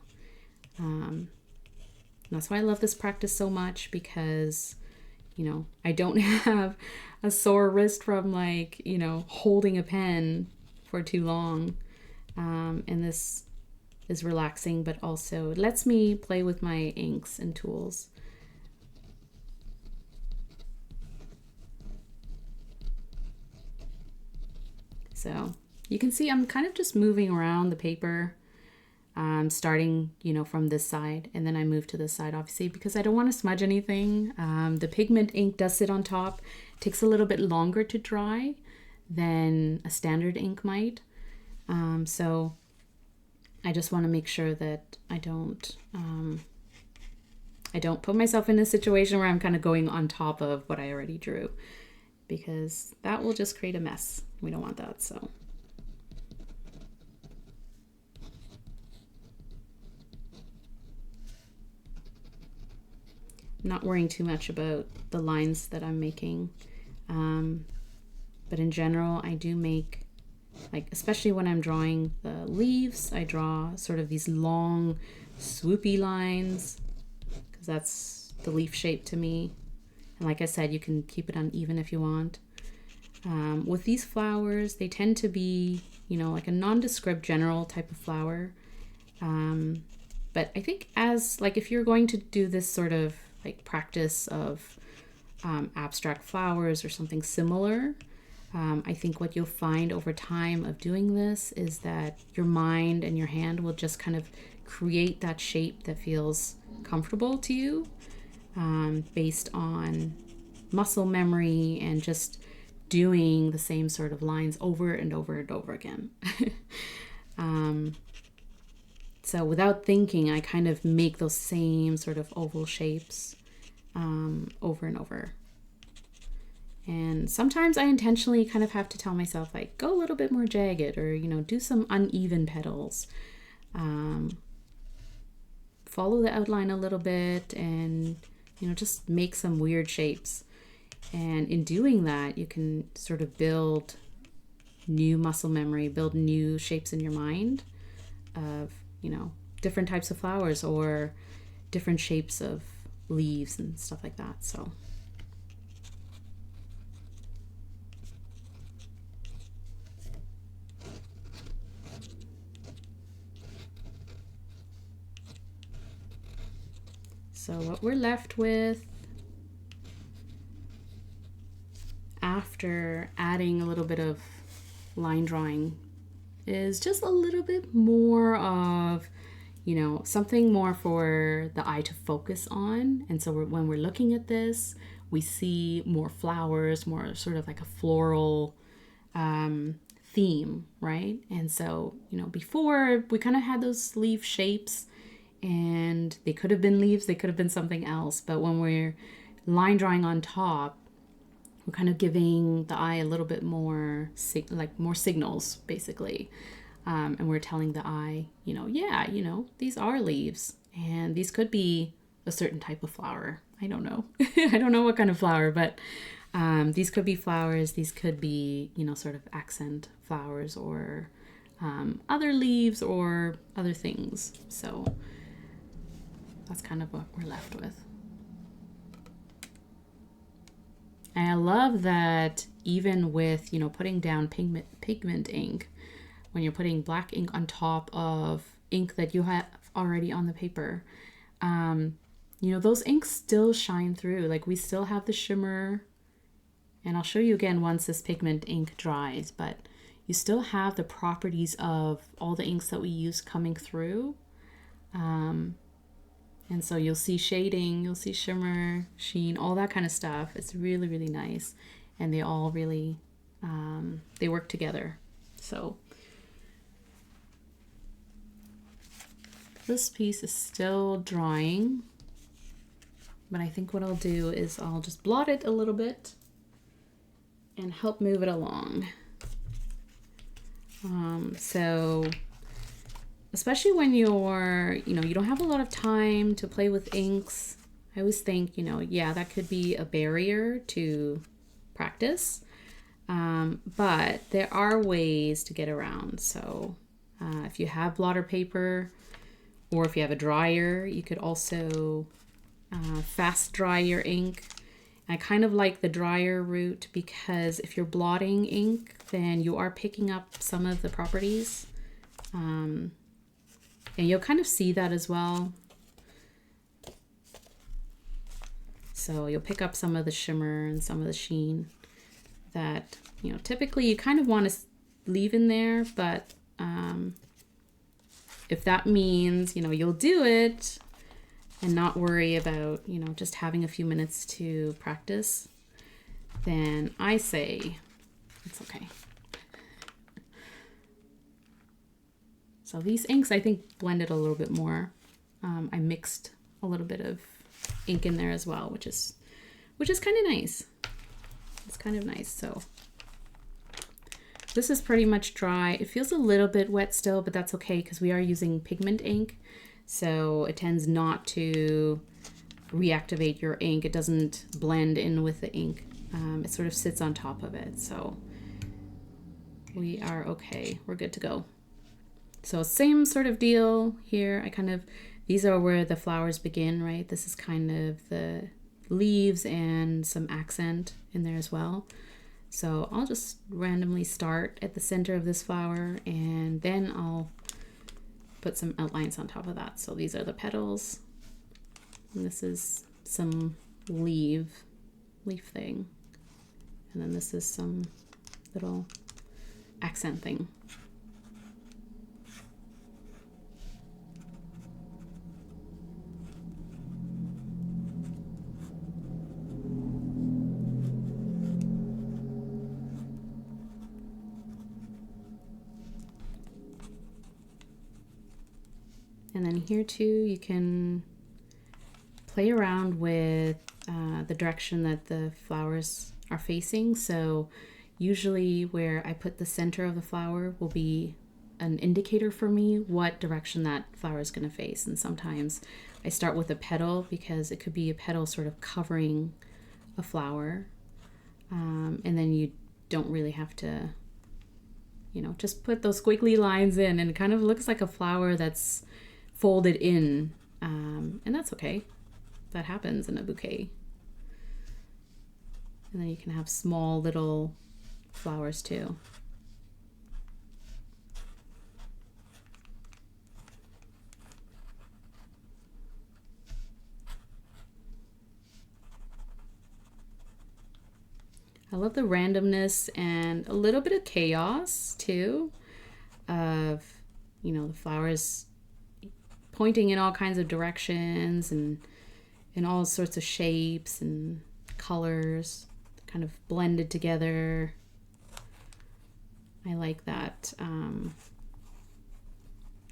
That's why I love this practice so much, because I don't have a sore wrist from holding a pen for too long. And this is relaxing, but also it lets me play with my inks and tools. So you can see I'm kind of just moving around the paper, starting, from this side, and then I move to this side, obviously, because I don't want to smudge anything. The pigment ink does sit on top. It takes a little bit longer to dry than a standard ink might. So I just want to make sure that I don't put myself in a situation where I'm kind of going on top of what I already drew, because that will just create a mess. We don't want that. So not worrying too much about the lines that I'm making. But in general, I do make, especially when I'm drawing the leaves, I draw sort of these long, swoopy lines, because that's the leaf shape to me. And like I said, you can keep it uneven if you want. With these flowers, they tend to be, like a nondescript general type of flower. But I think if you're going to do this sort of practice of abstract flowers or something similar, I think what you'll find over time of doing this is that your mind and your hand will just kind of create that shape that feels comfortable to you, based on muscle memory and just doing the same sort of lines over and over and over again. So without thinking, I kind of make those same sort of oval shapes over and over. And sometimes I intentionally kind of have to tell myself, go a little bit more jagged, or, do some uneven petals. Follow the outline a little bit and, just make some weird shapes. And in doing that, you can sort of build new muscle memory, build new shapes in your mind of, different types of flowers or different shapes of leaves and stuff like that. So what we're left with after adding a little bit of line drawing is just a little bit more of, something more for the eye to focus on. And so when we're looking at this, we see more flowers, more sort of like a floral theme, right? And so, before we kind of had those leaf shapes, and they could have been leaves, they could have been something else. But when we're line drawing on top, we're kind of giving the eye a little bit more, more signals, basically. And we're telling the eye, these are leaves, and these could be a certain type of flower. I don't know. I don't know what kind of flower, but these could be flowers. These could be, sort of accent flowers, or other leaves or other things. So that's kind of what we're left with. And I love that even with, putting down pigment ink, when you're putting black ink on top of ink that you have already on the paper, you know, those inks still shine through. Like we still have the shimmer, and I'll show you again once this pigment ink dries, but you still have the properties of all the inks that we use coming through. And so you'll see shading, you'll see shimmer, sheen, all that kind of stuff. It's really, really nice. And they all really, they work together. So this piece is still drying, but I think what I'll do is I'll just blot it a little bit and help move it along. So especially when you're, you know, you don't have a lot of time to play with inks, I always think, you know, yeah, that could be a barrier to practice. But there are ways to get around. So if you have blotter paper or if you have a dryer, you could also fast dry your ink. I kind of like the dryer route because if you're blotting ink, then you are picking up some of the properties. And you'll kind of see that as well. So you'll pick up some of the shimmer and some of the sheen that, you know, typically you kind of want to leave in there, but if that means, you know, you'll do it and not worry about, you know, just having a few minutes to practice, then I say it's okay. So these inks, I think, blended a little bit more. I mixed a little bit of ink in there as well, which is kind of nice. It's kind of nice. So this is pretty much dry. It feels a little bit wet still, but that's okay because we are using pigment ink. So it tends not to reactivate your ink. It doesn't blend in with the ink. It sort of sits on top of it. So we are okay. We're good to go. So same sort of deal here. These are where the flowers begin, right? This is kind of the leaves and some accent in there as well. So I'll just randomly start at the center of this flower and then I'll put some outlines on top of that. So these are the petals. And this is some leaf thing. And then this is some little accent thing. And then here too, you can play around with the direction that the flowers are facing. So usually where I put the center of the flower will be an indicator for me what direction that flower is going to face. And sometimes I start with a petal because it could be a petal sort of covering a flower. And then you don't really have to, you know, just put those squiggly lines in and it kind of looks like a flower that's folded in, and that's okay. That happens in a bouquet. And then you can have small little flowers too. I love the randomness and a little bit of chaos too of, you know, the flowers pointing in all kinds of directions and in all sorts of shapes and colors, kind of blended together. I like that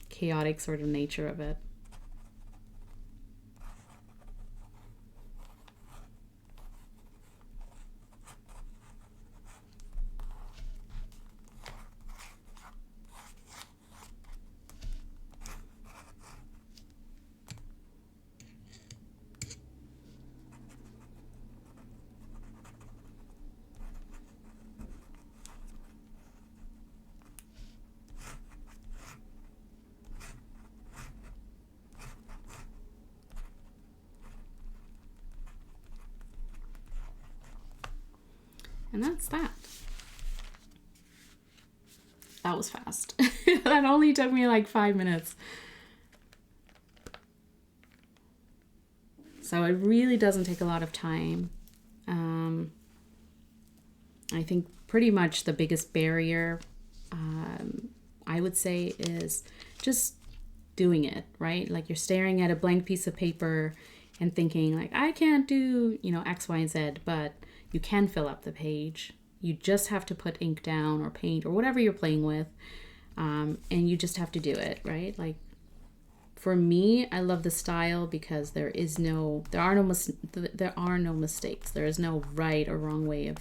chaotic sort of nature of it. And that's that. That was fast. That only took me like 5 minutes. So it really doesn't take a lot of time. I think pretty much the biggest barrier, I would say, is just doing it, right? Like you're staring at a blank piece of paper and thinking like, I can't do, X, Y, and Z, but you can fill up the page. You just have to put ink down or paint or whatever you're playing with. And you just have to do it, right? Like for me, I love the style because there are no mistakes. There is no right or wrong way of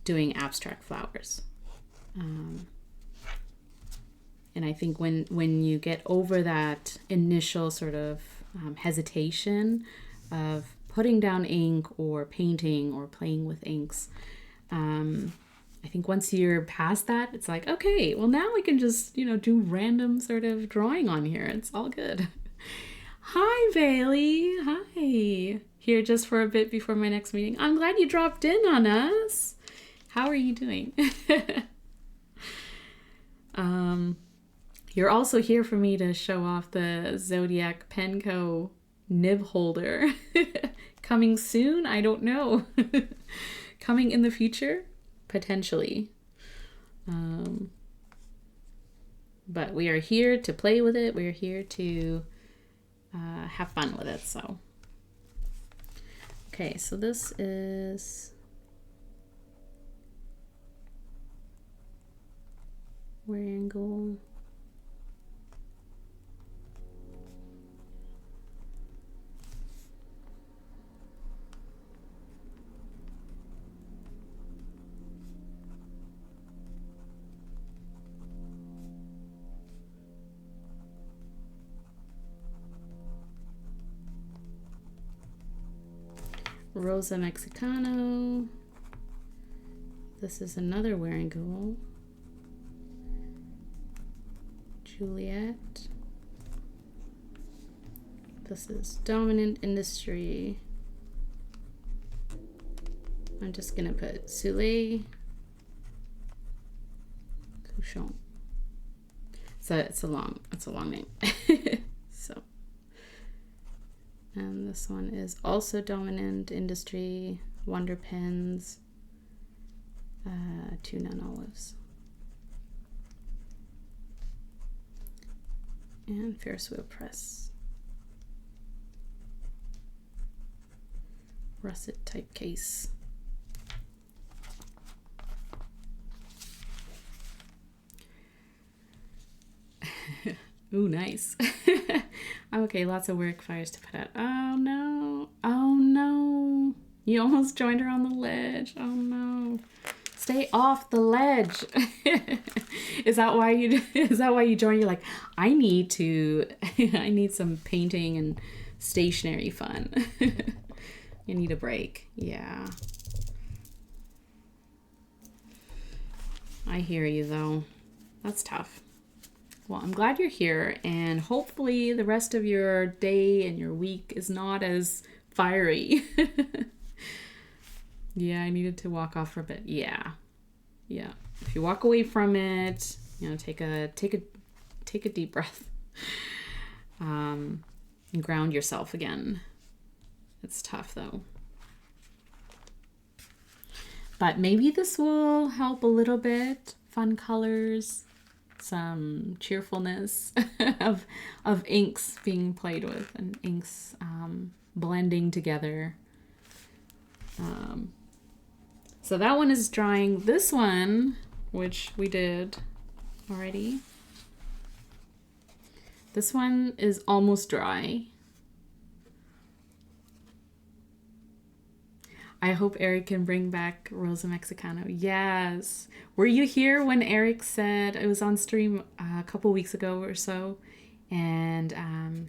doing abstract flowers. And I think when you get over that initial sort of hesitation of putting down ink or painting or playing with inks, I think once you're past that, it's like, okay, well now we can just, do random sort of drawing on here. It's all good. Hi, Bailey. Hi. Here just for a bit before my next meeting. I'm glad you dropped in on us. How are you doing? You're also here for me to show off the Zodiac Penco nib holder. Coming soon? I don't know. Coming in the future? Potentially. But we are here to play with it. We are here to have fun with it. So, okay, so this is Wearingeul. Rosa Mexicano. This is another Wearingeul. Juliet. This is Dominant Industry. I'm just gonna put Soleil. Couchant. So it's a long name. So. And this one is also Dominant Industry, Wonder Pens, Tuna and Olives. And Ferris Wheel Press. Russet Typecase. Ooh, nice. Okay, lots of work fires to put out. Oh no. Oh no. You almost joined her on the ledge. Oh no. Stay off the ledge. Is that why you joined? You're like, I need some painting and stationery fun. You need a break. Yeah. I hear you though. That's tough. Well, I'm glad you're here, and hopefully the rest of your day and your week is not as fiery. Yeah, I needed to walk off for a bit. Yeah. If you walk away from it, take a deep breath, and ground yourself again. It's tough though. But maybe this will help a little bit. Fun colors. Some cheerfulness of inks being played with and inks blending together. So that one is drying. This one, which we did already, this one is almost dry. I hope Eric can bring back Rosa Mexicano. Yes. Were you here when Eric said, it was on stream a couple weeks ago or so, and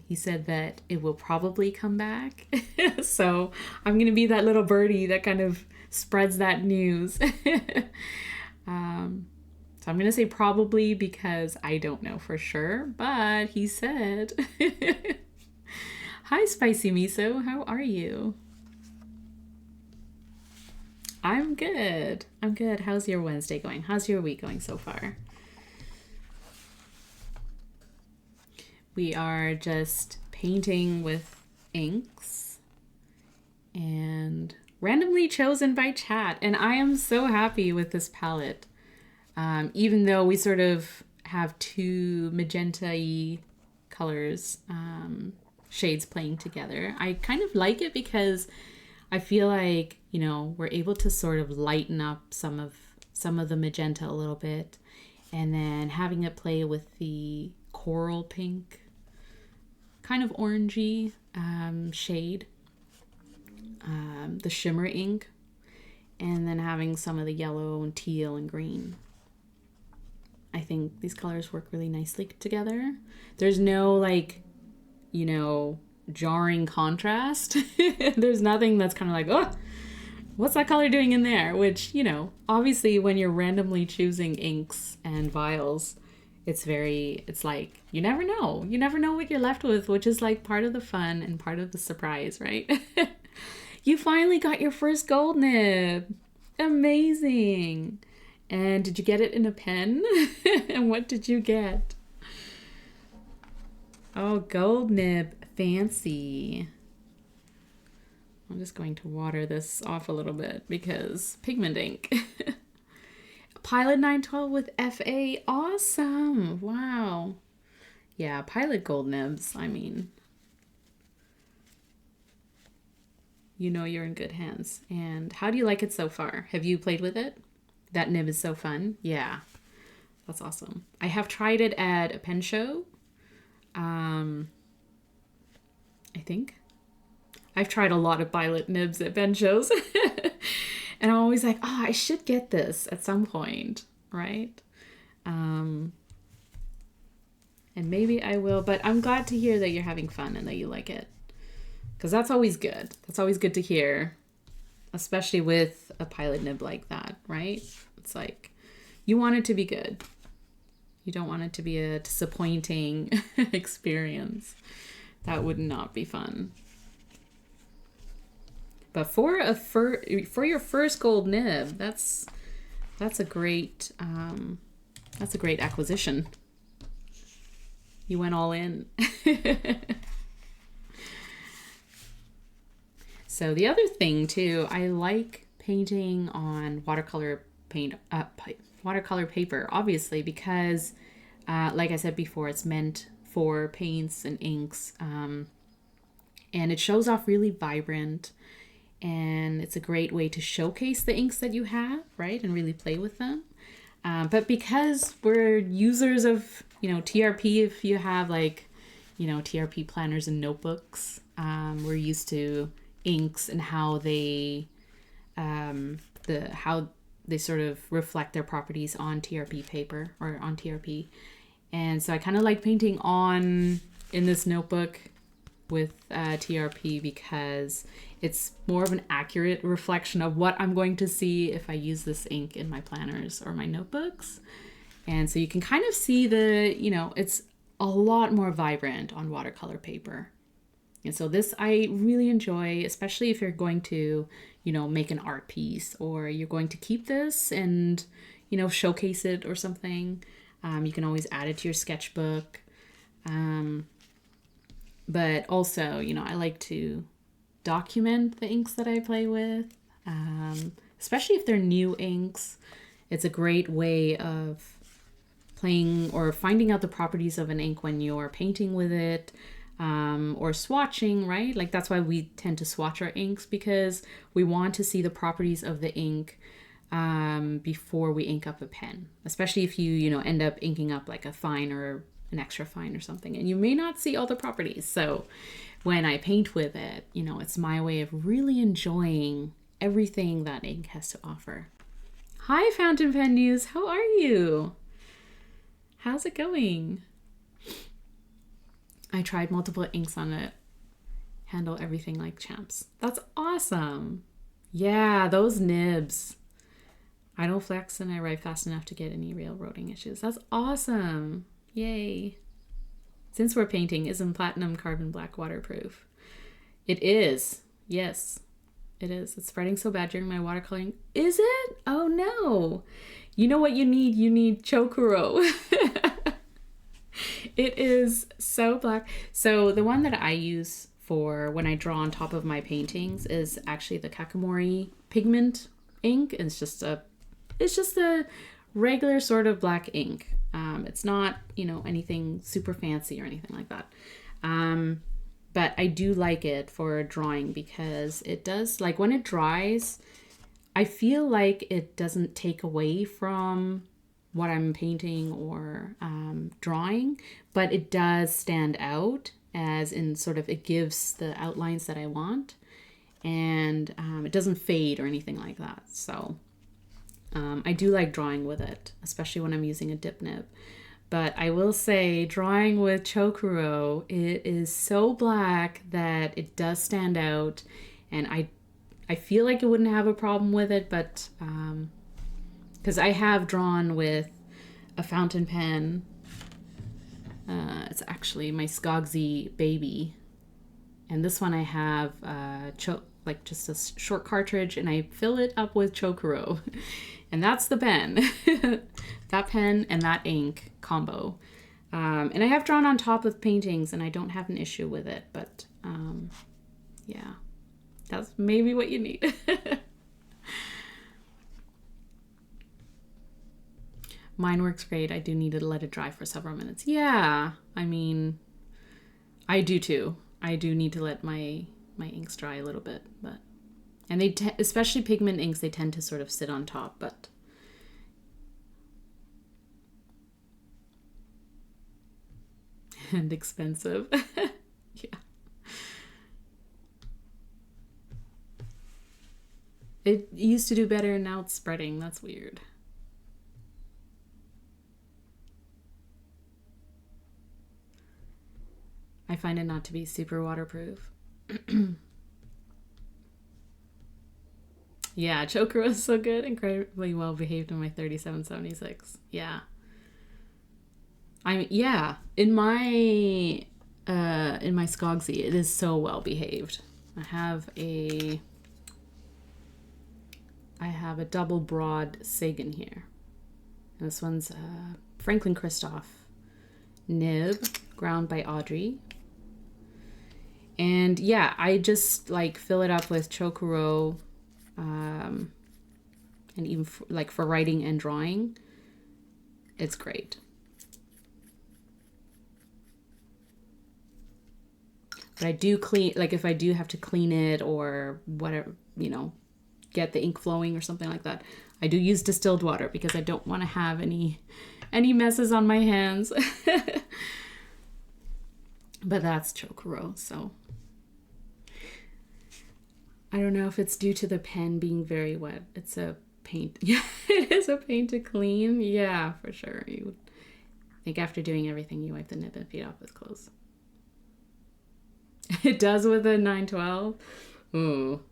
he said that it will probably come back. So I'm going to be that little birdie that kind of spreads that news. So I'm going to say probably because I don't know for sure, but he said. Hi, Spicy Miso. How are you? I'm good. How's your Wednesday going? How's your week going so far? We are just painting with inks. and randomly chosen by chat. And I am so happy with this palette. Even though we sort of have two magenta-y colors, shades playing together, I kind of like it because I feel like, you know, we're able to sort of lighten up some of the magenta a little bit, and then having it play with the coral pink, kind of orangey shade, the shimmer ink, and then having some of the yellow and teal and green. I think these colors work really nicely together. There's no, like, you know, jarring contrast. There's nothing that's kind of like, oh, what's that color doing in there? Which, you know, obviously when you're randomly choosing inks and vials, it's like, you never know. You never know what you're left with, which is like part of the fun and part of the surprise, right? You finally got your first gold nib. Amazing. And did you get it in a pen? And what did you get? Oh, gold nib. Fancy. I'm just going to water this off a little bit because pigment ink. Pilot 912 with FA. Awesome. Wow. Yeah, Pilot gold nibs. I mean, you know you're in good hands. And how do you like it so far? Have you played with it? That nib is so fun. Yeah, that's awesome. I have tried it at a pen show. I think. I've tried a lot of Pilot nibs at pen shows. And I'm always like, oh, I should get this at some point, right? And maybe I will, but I'm glad to hear that you're having fun and that you like it. Because that's always good. That's always good to hear. Especially with a Pilot nib like that, right? It's like, you want it to be good. You don't want it to be a disappointing experience. That would not be fun. But for your first gold nib, that's a great acquisition. You went all in. So the other thing too, I like painting on watercolor paper, obviously, because like I said before, it's meant for paints and inks, and it shows off really vibrant, and it's a great way to showcase the inks that you have, right, and really play with them. But because we're users of, you know, TRP, if you have like, you know, TRP planners and notebooks, we're used to inks and how they sort of reflect their properties on TRP paper or on TRP. And so I kind of like painting in this notebook with TRP because it's more of an accurate reflection of what I'm going to see if I use this ink in my planners or my notebooks. And so you can kind of see it's a lot more vibrant on watercolor paper. And so this I really enjoy, especially if you're going to, you know, make an art piece or you're going to keep this and, you know, showcase it or something. You can always add it to your sketchbook. But also, you know, I like to document the inks that I play with, especially if they're new inks. It's a great way of playing or finding out the properties of an ink when you're painting with it. Or swatching, right? Like that's why we tend to swatch our inks, because we want to see the properties of the ink before we ink up a pen, especially if you know, end up inking up like a fine or an extra fine or something, and you may not see all the properties. So when I paint with it, you know, it's my way of really enjoying everything that ink has to offer. Hi, Fountain Pen News. How are you? How's it going? I tried multiple inks on it. Handle everything like champs. That's awesome. Yeah, those nibs. I don't flex and I write fast enough to get any railroading issues. That's awesome. Yay. Since we're painting, isn't platinum carbon black waterproof? It is. Yes, it is. It's spreading so bad during my watercoloring. Is it? Oh no. You know what you need? You need Chokuro. It is so black. So the one that I use for when I draw on top of my paintings is actually the Kakimori pigment ink. It's just a regular sort of black ink. It's not, you know, anything super fancy or anything like that. But I do like it for drawing because it does, like when it dries, I feel like it doesn't take away from what I'm painting or drawing, but it does stand out, as in sort of it gives the outlines that I want, and it doesn't fade or anything like that. So I do like drawing with it, especially when I'm using a dip nib. But I will say, drawing with Chokuro, it is so black that it does stand out, and I feel like it wouldn't have a problem with it, but because I have drawn with a fountain pen. It's actually my Skogsy Baby, and this one I have like just a short cartridge, and I fill it up with Chokuro, and that's the pen. That pen and that ink combo. And I have drawn on top of paintings, and I don't have an issue with it, but yeah, that's maybe what you need. Mine works great. I do need to let it dry for several minutes. Yeah, I mean, I do too. I do need to let my inks dry a little bit, but and they especially pigment inks, they tend to sort of sit on top, but and expensive. Yeah. It used to do better, and now it's spreading. That's weird. I find it not to be super waterproof. Yeah, Chokuro is so good. Incredibly well behaved in my 3776. Yeah. Yeah, in my Skogsy, it is so well behaved. I have a double broad Sagan here. And this one's Franklin Christoph nib, ground by Audrey. And yeah, I just like fill it up with Chokuro, and even like for writing and drawing, it's great. But I do clean, like if I do have to clean it or whatever, you know, get the ink flowing or something like that, I do use distilled water because I don't want to have any messes on my hands. But that's Chokuro, so I don't know if it's due to the pen being very wet. It's a paint. Yeah, it is a paint to clean. Yeah, for sure. You would think after doing everything, you wipe the nib and feed off with clothes. It does with a 912. Ooh.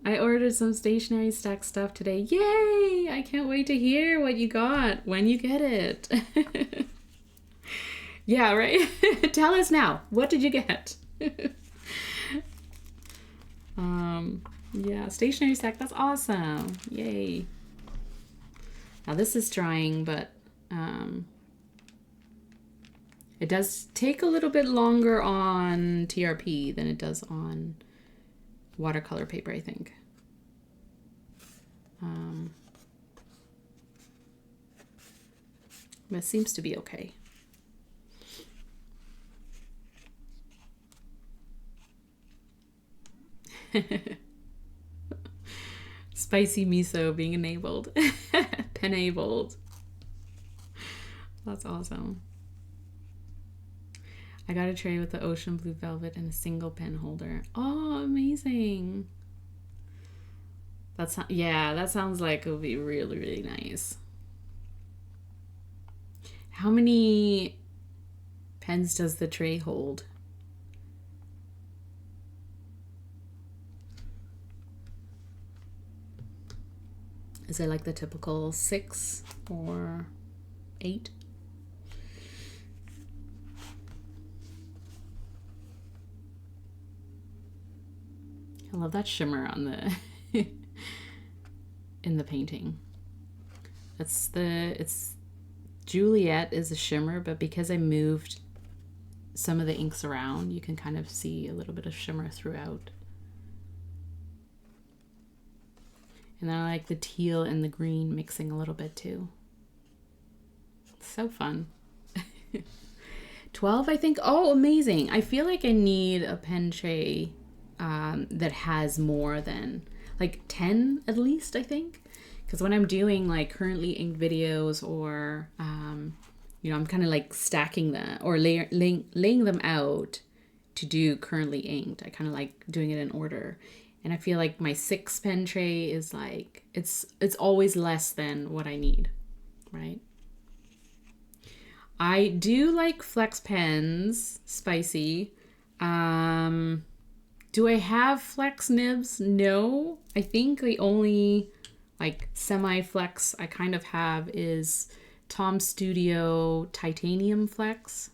I ordered some Stationery Stack stuff today. Yay! I can't wait to hear what you got when you get it. Yeah, right? Tell us now. What did you get? Yeah, Stationery Stack. That's awesome. Yay. Now this is drying, but it does take a little bit longer on TRP than it does on watercolor paper, I think. But it seems to be okay. Spicy miso being enabled. Penabled. That's awesome. I got a tray with the ocean blue velvet and a single pen holder. Oh, amazing. Yeah, that sounds like it would be really, really nice. How many pens does the tray hold? Is it like the typical 6 or 8? I love that shimmer on the in the painting. It's Juliet is a shimmer, but because I moved some of the inks around, you can kind of see a little bit of shimmer throughout. And I like the teal and the green mixing a little bit too. So fun. 12, I think. Oh, amazing. I feel like I need a pen tray that has more than like 10 at least, I think. Because when I'm doing like currently inked videos or, you know, I'm kind of like stacking them or laying them out to do currently inked. I kind of like doing it in order. And I feel like my 6 pen tray is like, it's always less than what I need, right? I do like flex pens, spicy. Do I have flex nibs? No. I think the only like semi-flex I kind of have is Tom Studio Titanium Flex.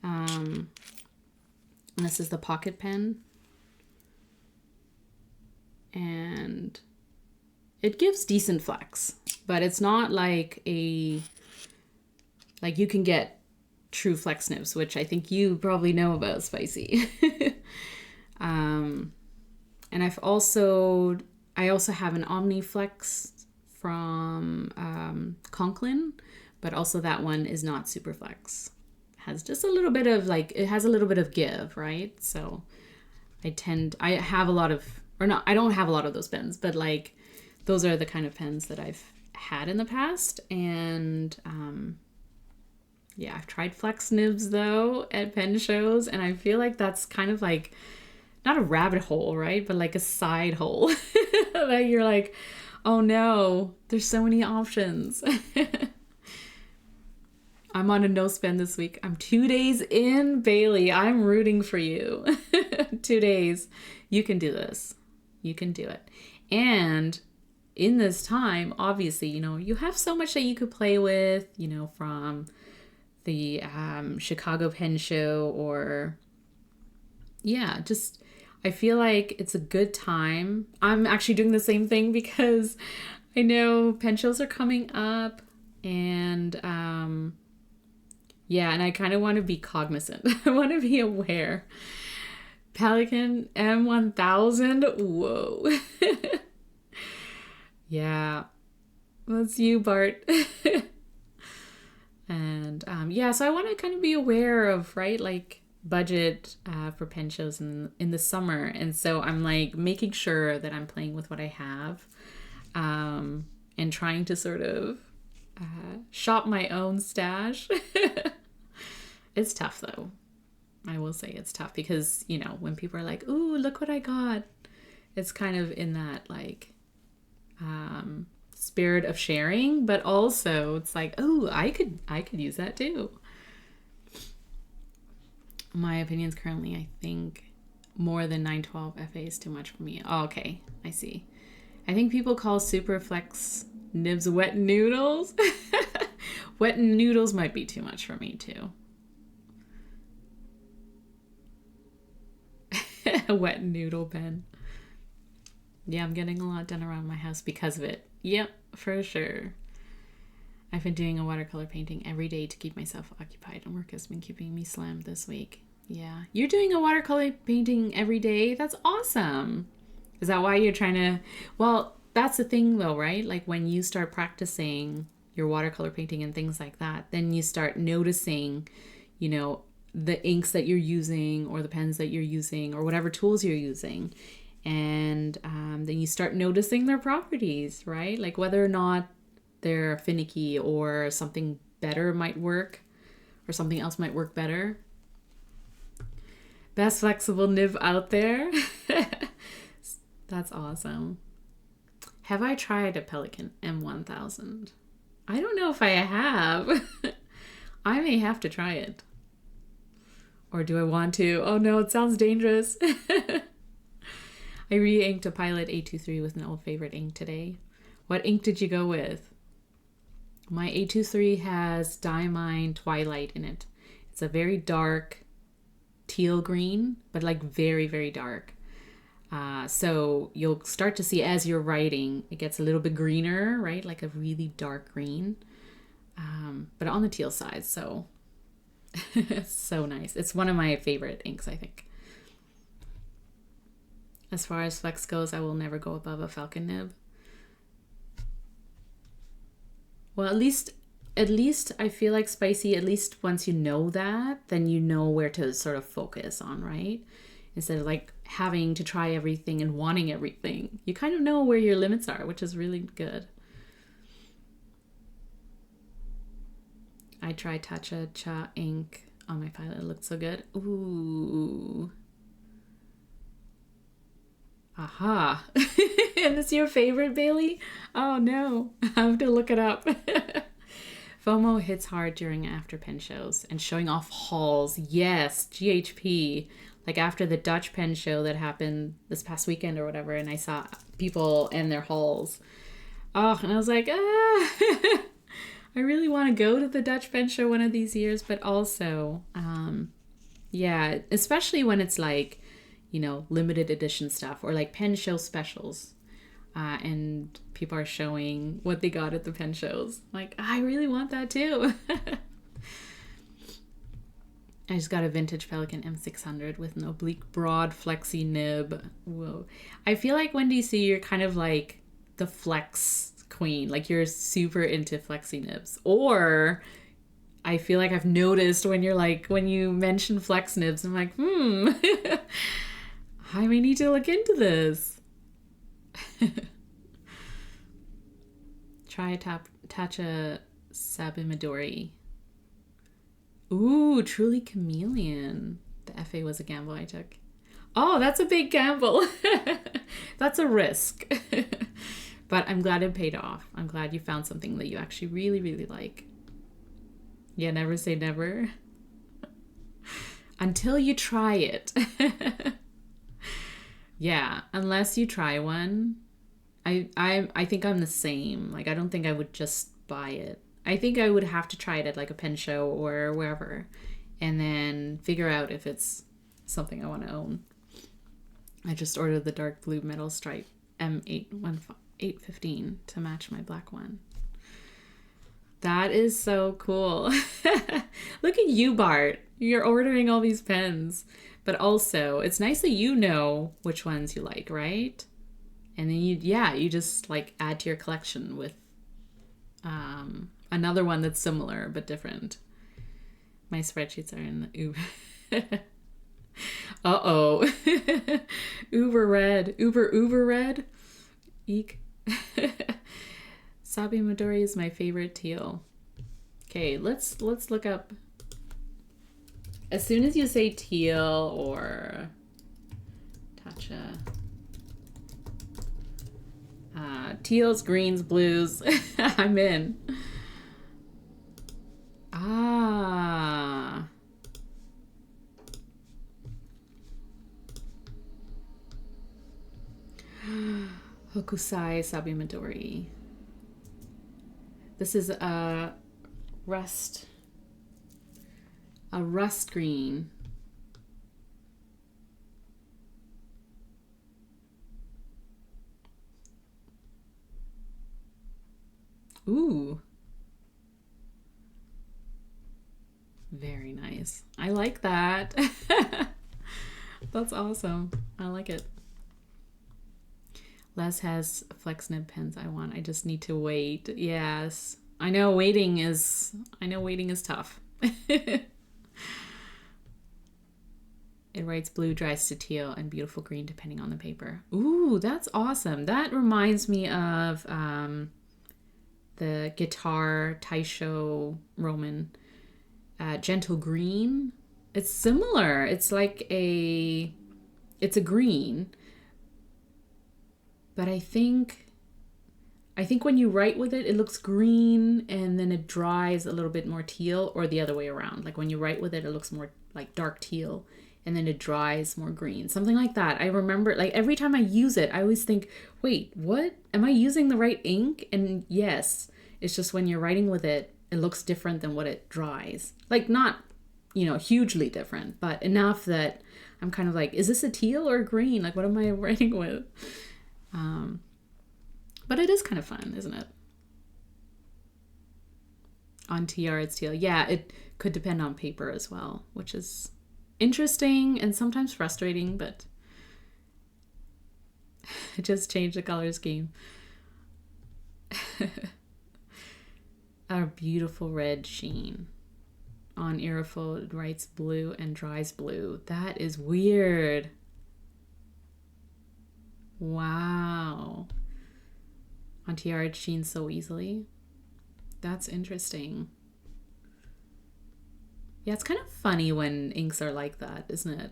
And this is the pocket pen. And it gives decent flex, but it's not like a, like you can get true flex nibs, which I think you probably know about, Spicy. And I also have an Omniflex from Conklin, but also that one is not super flex. Has just a little bit of like, it has a little bit of give, right? So I have a lot of, or not, I don't have a lot of those pens, but like those are the kind of pens that I've had in the past. And yeah, I've tried flex nibs though at pen shows, and I feel like that's kind of like not a rabbit hole, right? But like a side hole that you're like, oh no, there's so many options. I'm on a no spend this week. I'm 2 days in, Bailey. I'm rooting for you. 2 days. You can do this. You can do it. And in this time, obviously, you know, you have so much that you could play with, you know, from the Chicago Pen Show, or yeah, just I feel like it's a good time. I'm actually doing the same thing because I know pen shows are coming up, and yeah, and I kind of want to be cognizant. I want to be aware. Pelikan M1000. Whoa. Yeah. That's you, Bart. And yeah, so I want to kind of be aware of, right, like budget for pen shows in the summer. And so I'm like making sure that I'm playing with what I have, and trying to sort of shop my own stash. It's tough though. I will say it's tough because, you know, when people are like, ooh, look what I got, it's kind of in that like spirit of sharing, but also it's like, oh, I could use that too. My opinions currently, I think more than 912 FA is too much for me. Oh, okay, I see. I think people call Superflex nibs wet noodles. Wet noodles might be too much for me too. A wet noodle pen. Yeah, I'm getting a lot done around my house because of it. Yep, for sure. I've been doing a watercolor painting every day to keep myself occupied, and work has been keeping me slammed this week. Yeah. You're doing a watercolor painting every day? That's awesome. Is that why you're trying to... Well, that's the thing though, right? Like when you start practicing your watercolor painting and things like that, then you start noticing, you know, the inks that you're using or the pens that you're using or whatever tools you're using. And then you start noticing their properties, right? Like whether or not they're finicky or something better might work or something else might work better. Best flexible nib out there. That's awesome. Have I tried a Pelikan M1000? I don't know if I have. I may have to try it. Or do I want to? Oh no, it sounds dangerous. I re-inked a Pilot 823 with an old favorite ink today. What ink did you go with? My 823 has Diamine Twilight in it. It's a very dark teal green, but like very, very dark. So you'll start to see as you're writing, it gets a little bit greener, right? Like a really dark green, but on the teal side. So It's so nice. It's one of my favorite inks, I think. As far as flex goes, I will never go above a falcon nib. Well, at least I feel like spicy, at least once you know that, then you know where to sort of focus on, right? Instead of like having to try everything and wanting everything. You kind of know where your limits are, which is really good. I tried Tatcha Cha ink on my pilot. It looked so good. Ooh. Aha. And it's your favorite, Bailey? Oh no. I have to look it up. FOMO hits hard during and after pen shows and showing off hauls. Yes, GHP. Like after the Dutch pen show that happened this past weekend or whatever, and I saw people and their hauls. Oh, and I was like, I really want to go to the Dutch pen show one of these years, but also, yeah, especially when it's like, you know, limited edition stuff or like pen show specials. And people are showing what they got at the pen shows. Like, I really want that too. I just got a vintage Pelikan M600 with an oblique broad flexi nib. Whoa. I feel like when DC, you're kind of like the flex queen. Like you're super into flexi nibs. Or I feel like I've noticed when you're like, when you mention flex nibs, I'm like, I may need to look into this. Try Tatcha Sabimidori. Ooh, truly chameleon. The FA was a gamble I took. Oh, that's a big gamble. That's a risk. But I'm glad it paid off. I'm glad you found something that you actually really, really like. Yeah, never say never. Until you try it. Yeah, unless you try one. I think I'm the same. Like, I don't think I would just buy it. I think I would have to try it at like a pen show or wherever and then figure out if it's something I want to own. I just ordered the dark blue metal stripe M815 to match my black one. That is so cool. Look at you, Bart. You're ordering all these pens. But also, it's nice that you know which ones you like, right? And then you just like add to your collection with another one that's similar but different. My spreadsheets are in the Uber. Uh-oh. Uber red. Uber red. Eek. Sabi Midori is my favorite teal. Okay, let's look up. As soon as you say teal or Tatcha. Teals, greens, blues. I'm in. Ah. Hokusai Sabi Midori. This is a rust green. Ooh. Very nice. I like that. That's awesome. I like it. Les has flex nib pens I want. I just need to wait. Yes. I know waiting is tough. It writes blue, dries to teal, and beautiful green depending on the paper. Ooh, that's awesome. That reminds me of the guitar Taisho Roman gentle green. It's similar. It's like it's a green. But I think when you write with it, it looks green and then it dries a little bit more teal, or the other way around. Like when you write with it, it looks more like dark teal and then it dries more green. Something like that. I remember, like every time I use it, I always think, wait, what? Am I using the right ink? And yes, it's just when you're writing with it, it looks different than what it dries. Like not, hugely different, but enough that I'm kind of like, is this a teal or a green? Like what am I writing with? But it is kind of fun, isn't it? On TR, it's teal. Yeah, it could depend on paper as well, which is interesting and sometimes frustrating, but it just changed the color scheme. Our beautiful red sheen. On Aerofil, it writes blue and dries blue. That is weird. Wow. On TR, it sheens so easily. That's interesting. Yeah, it's kind of funny when inks are like that, isn't it?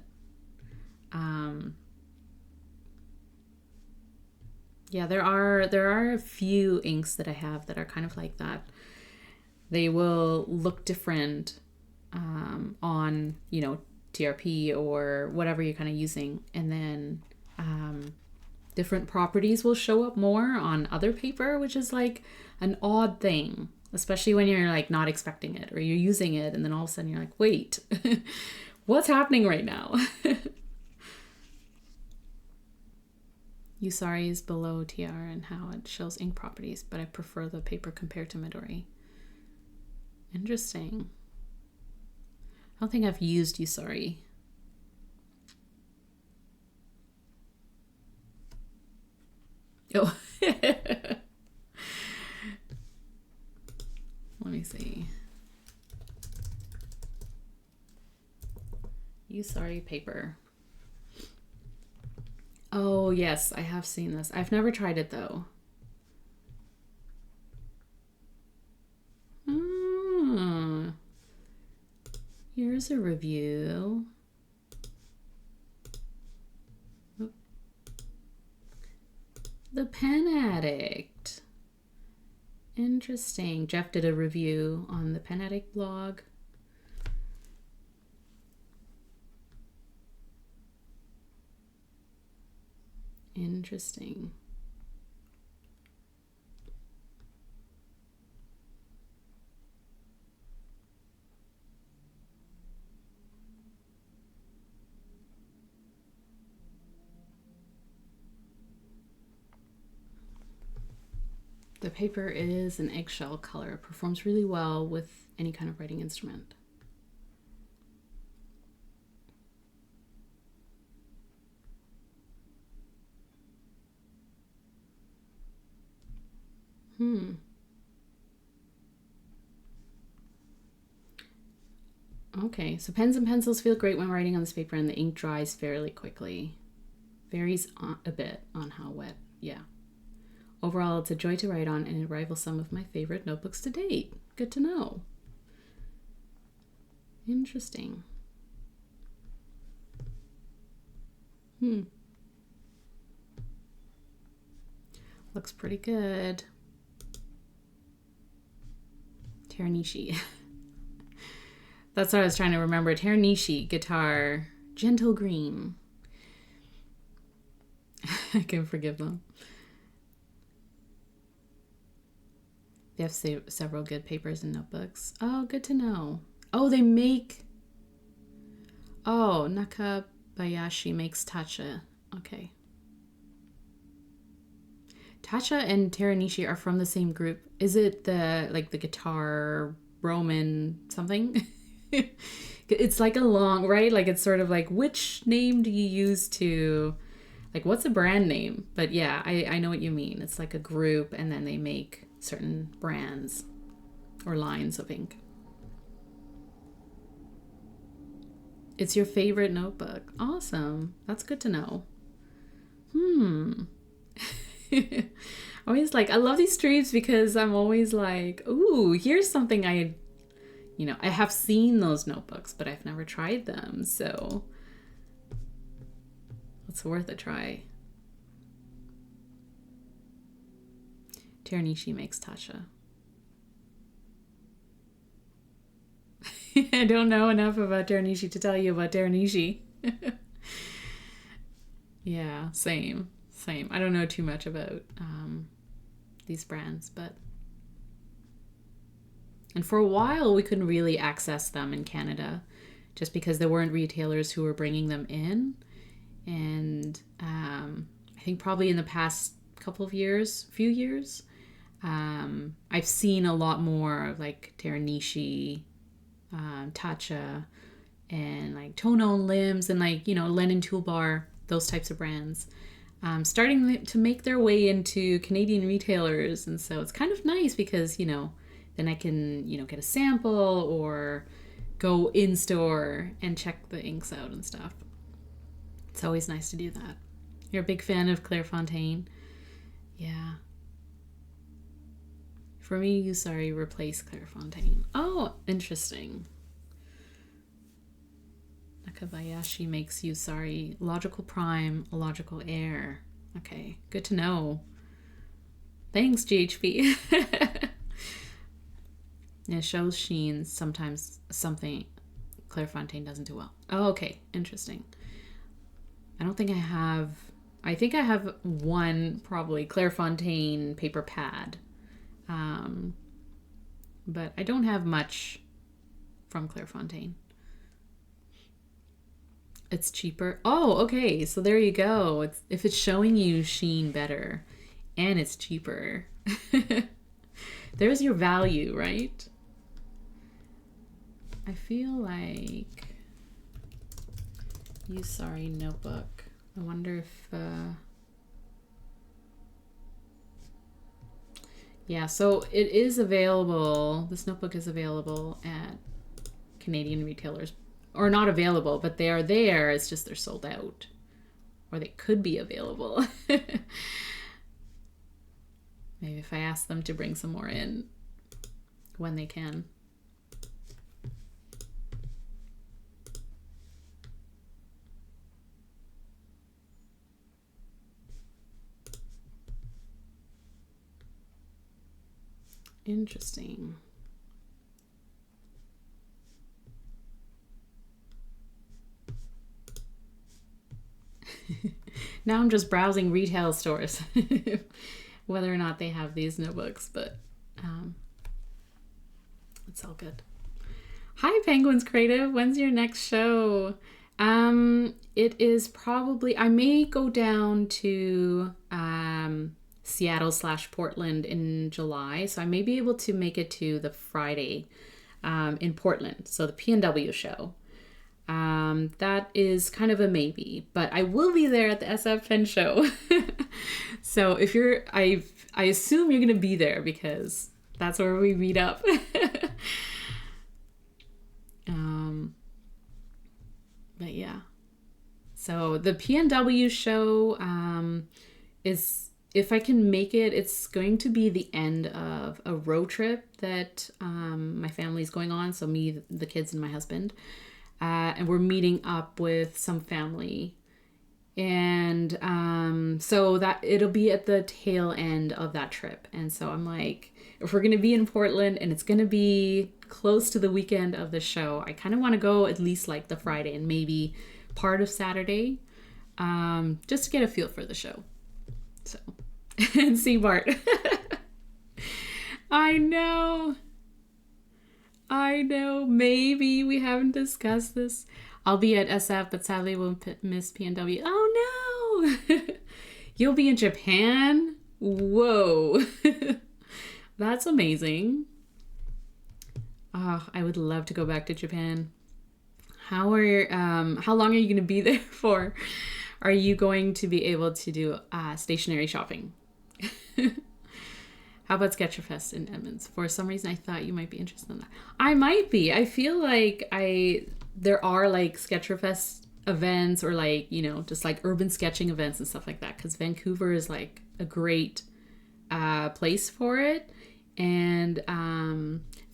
Yeah, there are a few inks that I have that are kind of like that. They will look different on, you know, TRP or whatever you're kind of using, and then different properties will show up more on other paper, which is like an odd thing, especially when you're like not expecting it or you're using it and then all of a sudden you're like, wait, what's happening right now? Usari is below TR and how it shows ink properties, but I prefer the paper compared to Midori. Interesting. I don't think I've used Usari. Oh. Let me see. Usari paper. Oh, yes, I have seen this. I've never tried it, though. Here's a review. The Pen Addict. Interesting. Jeff did a review on the Pen Addict blog. Interesting. The paper is an eggshell color. It performs really well with any kind of writing instrument. Okay, so pens and pencils feel great when writing on this paper and the ink dries fairly quickly. Varies a bit on how wet, yeah. Overall, it's a joy to write on and it rivals some of my favorite notebooks to date. Good to know. Interesting. Looks pretty good. Teranishi. That's what I was trying to remember. Teranishi guitar. Gentle green. I can forgive them. They have several good papers and notebooks. Oh, good to know. Oh, they make... Oh, Nakabayashi makes Tacha. Okay. Tacha and Teranishi are from the same group. Is it the guitar Roman something? It's like a long, right? Like it's sort of like, which name do you use to... Like, what's a brand name? But yeah, I know what you mean. It's like a group and then they make certain brands or lines of ink. It's your favorite notebook. Awesome. That's good to know. Always like, I love these streams because I'm always like, ooh, here's something I have seen those notebooks, but I've never tried them. So it's worth a try. Teranishi makes Tasha. I don't know enough about Teranishi to tell you about Teranishi. Yeah, same. I don't know too much about these brands, but... And for a while, we couldn't really access them in Canada just because there weren't retailers who were bringing them in. And I think probably in the past few years, I've seen a lot more of like Teranishi, Tatcha, and like Tono and Limbs, and like, you know, Lennon Toolbar, those types of brands. Starting to make their way into Canadian retailers. And so it's kind of nice because, you know, then I can, you know, get a sample or go in store and check the inks out and stuff. It's always nice to do that. You're a big fan of Clairefontaine? Yeah. For me, Usari replaced Clairefontaine. Oh, interesting. Nakabayashi makes Usari logical prime, a logical heir. Okay, good to know. Thanks, GHP. It shows sheen, sometimes something Clairefontaine doesn't do well. Oh, okay, interesting. I don't think I have... I think I have one, probably, Clairefontaine paper pad. But I don't have much from Clairefontaine. It's cheaper. Oh, okay. So there you go. If it's showing you sheen better and it's cheaper, there's your value, right? I feel like Usari notebook. I wonder if... Yeah, so it is available. This notebook is available at Canadian retailers. Or not available, but they are there. It's just they're sold out. Or they could be available. Maybe if I ask them to bring some more in when they can. Interesting. Now I'm just browsing retail stores, whether or not they have these notebooks, but it's all good. Hi, Penguins Creative. When's your next show? It is probably, I may go down to Seattle/Portland in July, so I may be able to make it to the Friday in Portland, so the PNW show. That is kind of a maybe, but I will be there at the SF Pen show. So if you're, I assume you're gonna be there because that's where we meet up. But yeah, so the PNW show is, if I can make it, it's going to be the end of a road trip that my family's going on. So me, the kids, and my husband. And we're meeting up with some family. And so that it'll be at the tail end of that trip. And so I'm like, if we're going to be in Portland and it's going to be close to the weekend of the show, I kind of want to go at least like the Friday and maybe part of Saturday, just to get a feel for the show. So, and see Bart. I know. Maybe we haven't discussed this. I'll be at SF, but sadly won't miss PNW. Oh no! You'll be in Japan? Whoa. That's amazing. Oh, I would love to go back to Japan. How long are you going to be there for? Are you going to be able to do stationery shopping? How about Sketcherfest in Edmonds? For some reason, I thought you might be interested in that. I might be. I feel like there are like Sketcherfest events or like, you know, just like urban sketching events and stuff like that. Because Vancouver is like a great place for it. And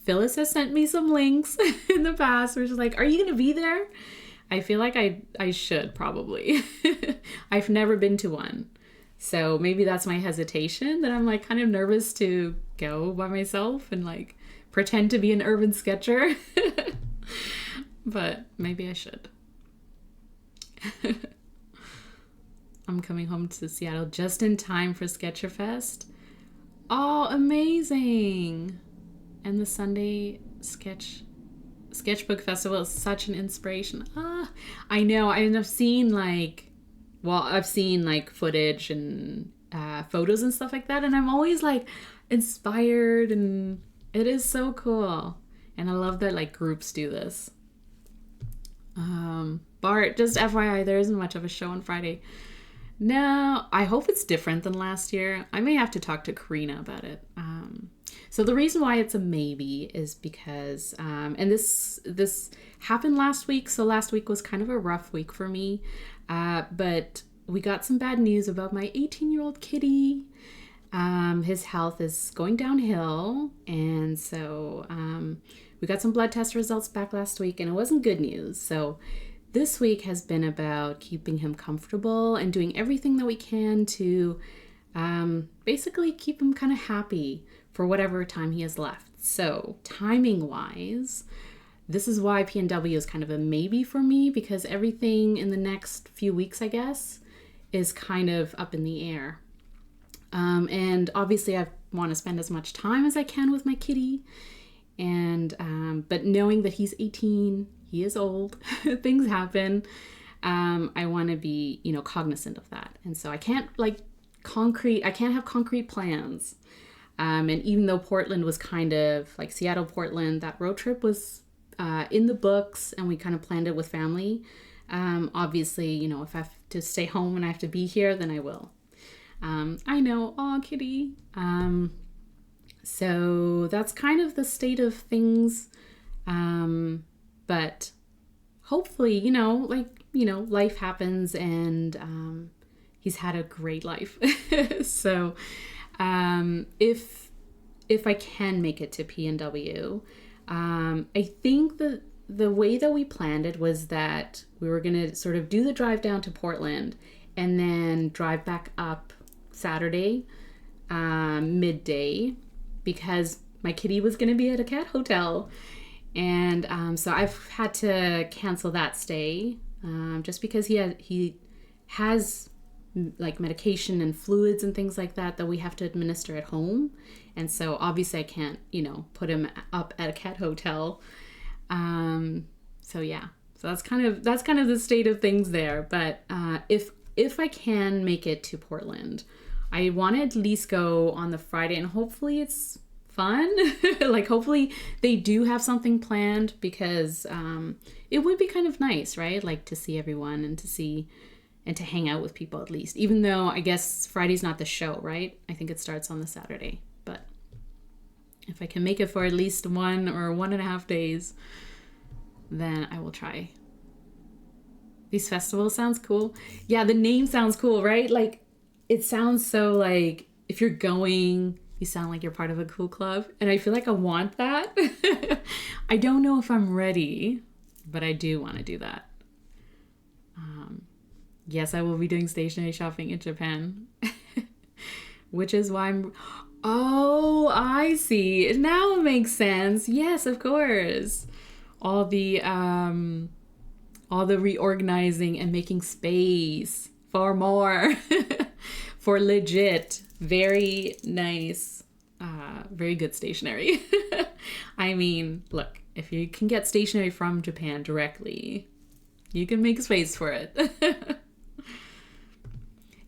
Phyllis has sent me some links in the past. We're just like, are you going to be there? I feel like I should probably. I've never been to one. So maybe that's my hesitation, that I'm like kind of nervous to go by myself and like pretend to be an urban sketcher. But maybe I should. I'm coming home to Seattle just in time for Sketcherfest. Oh, amazing. And the Sunday Sketchbook Festival is such an inspiration. I know. I've seen like footage and photos and stuff like that. And I'm always like inspired, and it is so cool. And I love that like groups do this. Bart, just FYI, there isn't much of a show on Friday. No, I hope it's different than last year. I may have to talk to Karina about it. So the reason why it's a maybe is because, and this happened last week. So last week was kind of a rough week for me. But we got some bad news about my 18-year-old kitty. His health is going downhill. And so we got some blood test results back last week, and it wasn't good news. So this week has been about keeping him comfortable and doing everything that we can to basically keep him kind of happy for whatever time he has left. So timing wise, this is why PNW is kind of a maybe for me, because everything in the next few weeks, I guess, is kind of up in the air. And obviously I want to spend as much time as I can with my kitty. And but knowing that he's 18, he is old, things happen. I want to be, cognizant of that. And so I can't have concrete plans. And even though Portland was kind of like Seattle, Portland, that road trip was in the books, and we kind of planned it with family. Obviously, if I have to stay home and I have to be here, then I will. I know, aw, kitty. So that's kind of the state of things. But hopefully, life happens, and he's had a great life. So if I can make it to PNW, I think the way that we planned it was that we were going to sort of do the drive down to Portland and then drive back up Saturday midday, because my kitty was going to be at a cat hotel. And so I've had to cancel that stay just because he has like medication and fluids and things like that we have to administer at home. And so obviously I can't, put him up at a cat hotel. So yeah, so that's kind of the state of things there. But if I can make it to Portland, I want to at least go on the Friday, and hopefully it's fun. Like hopefully they do have something planned, because it would be kind of nice, right? Like to see everyone and to hang out with people at least, even though I guess Friday's not the show, right? I think it starts on the Saturday. But if I can make it for at least 1 or 1.5 days, then I will try. These festivals sounds cool. Yeah, the name sounds cool, right? Like it sounds so like if you're going, you sound like you're part of a cool club. And I feel like I want that. I don't know if I'm ready, but I do want to do that. Yes, I will be doing stationery shopping in Japan. Which is why Oh, I see. Now it makes sense. Yes, of course. All the reorganizing and making space for more. For legit, very nice, very good stationery. I mean, look, if you can get stationery from Japan directly, you can make space for it.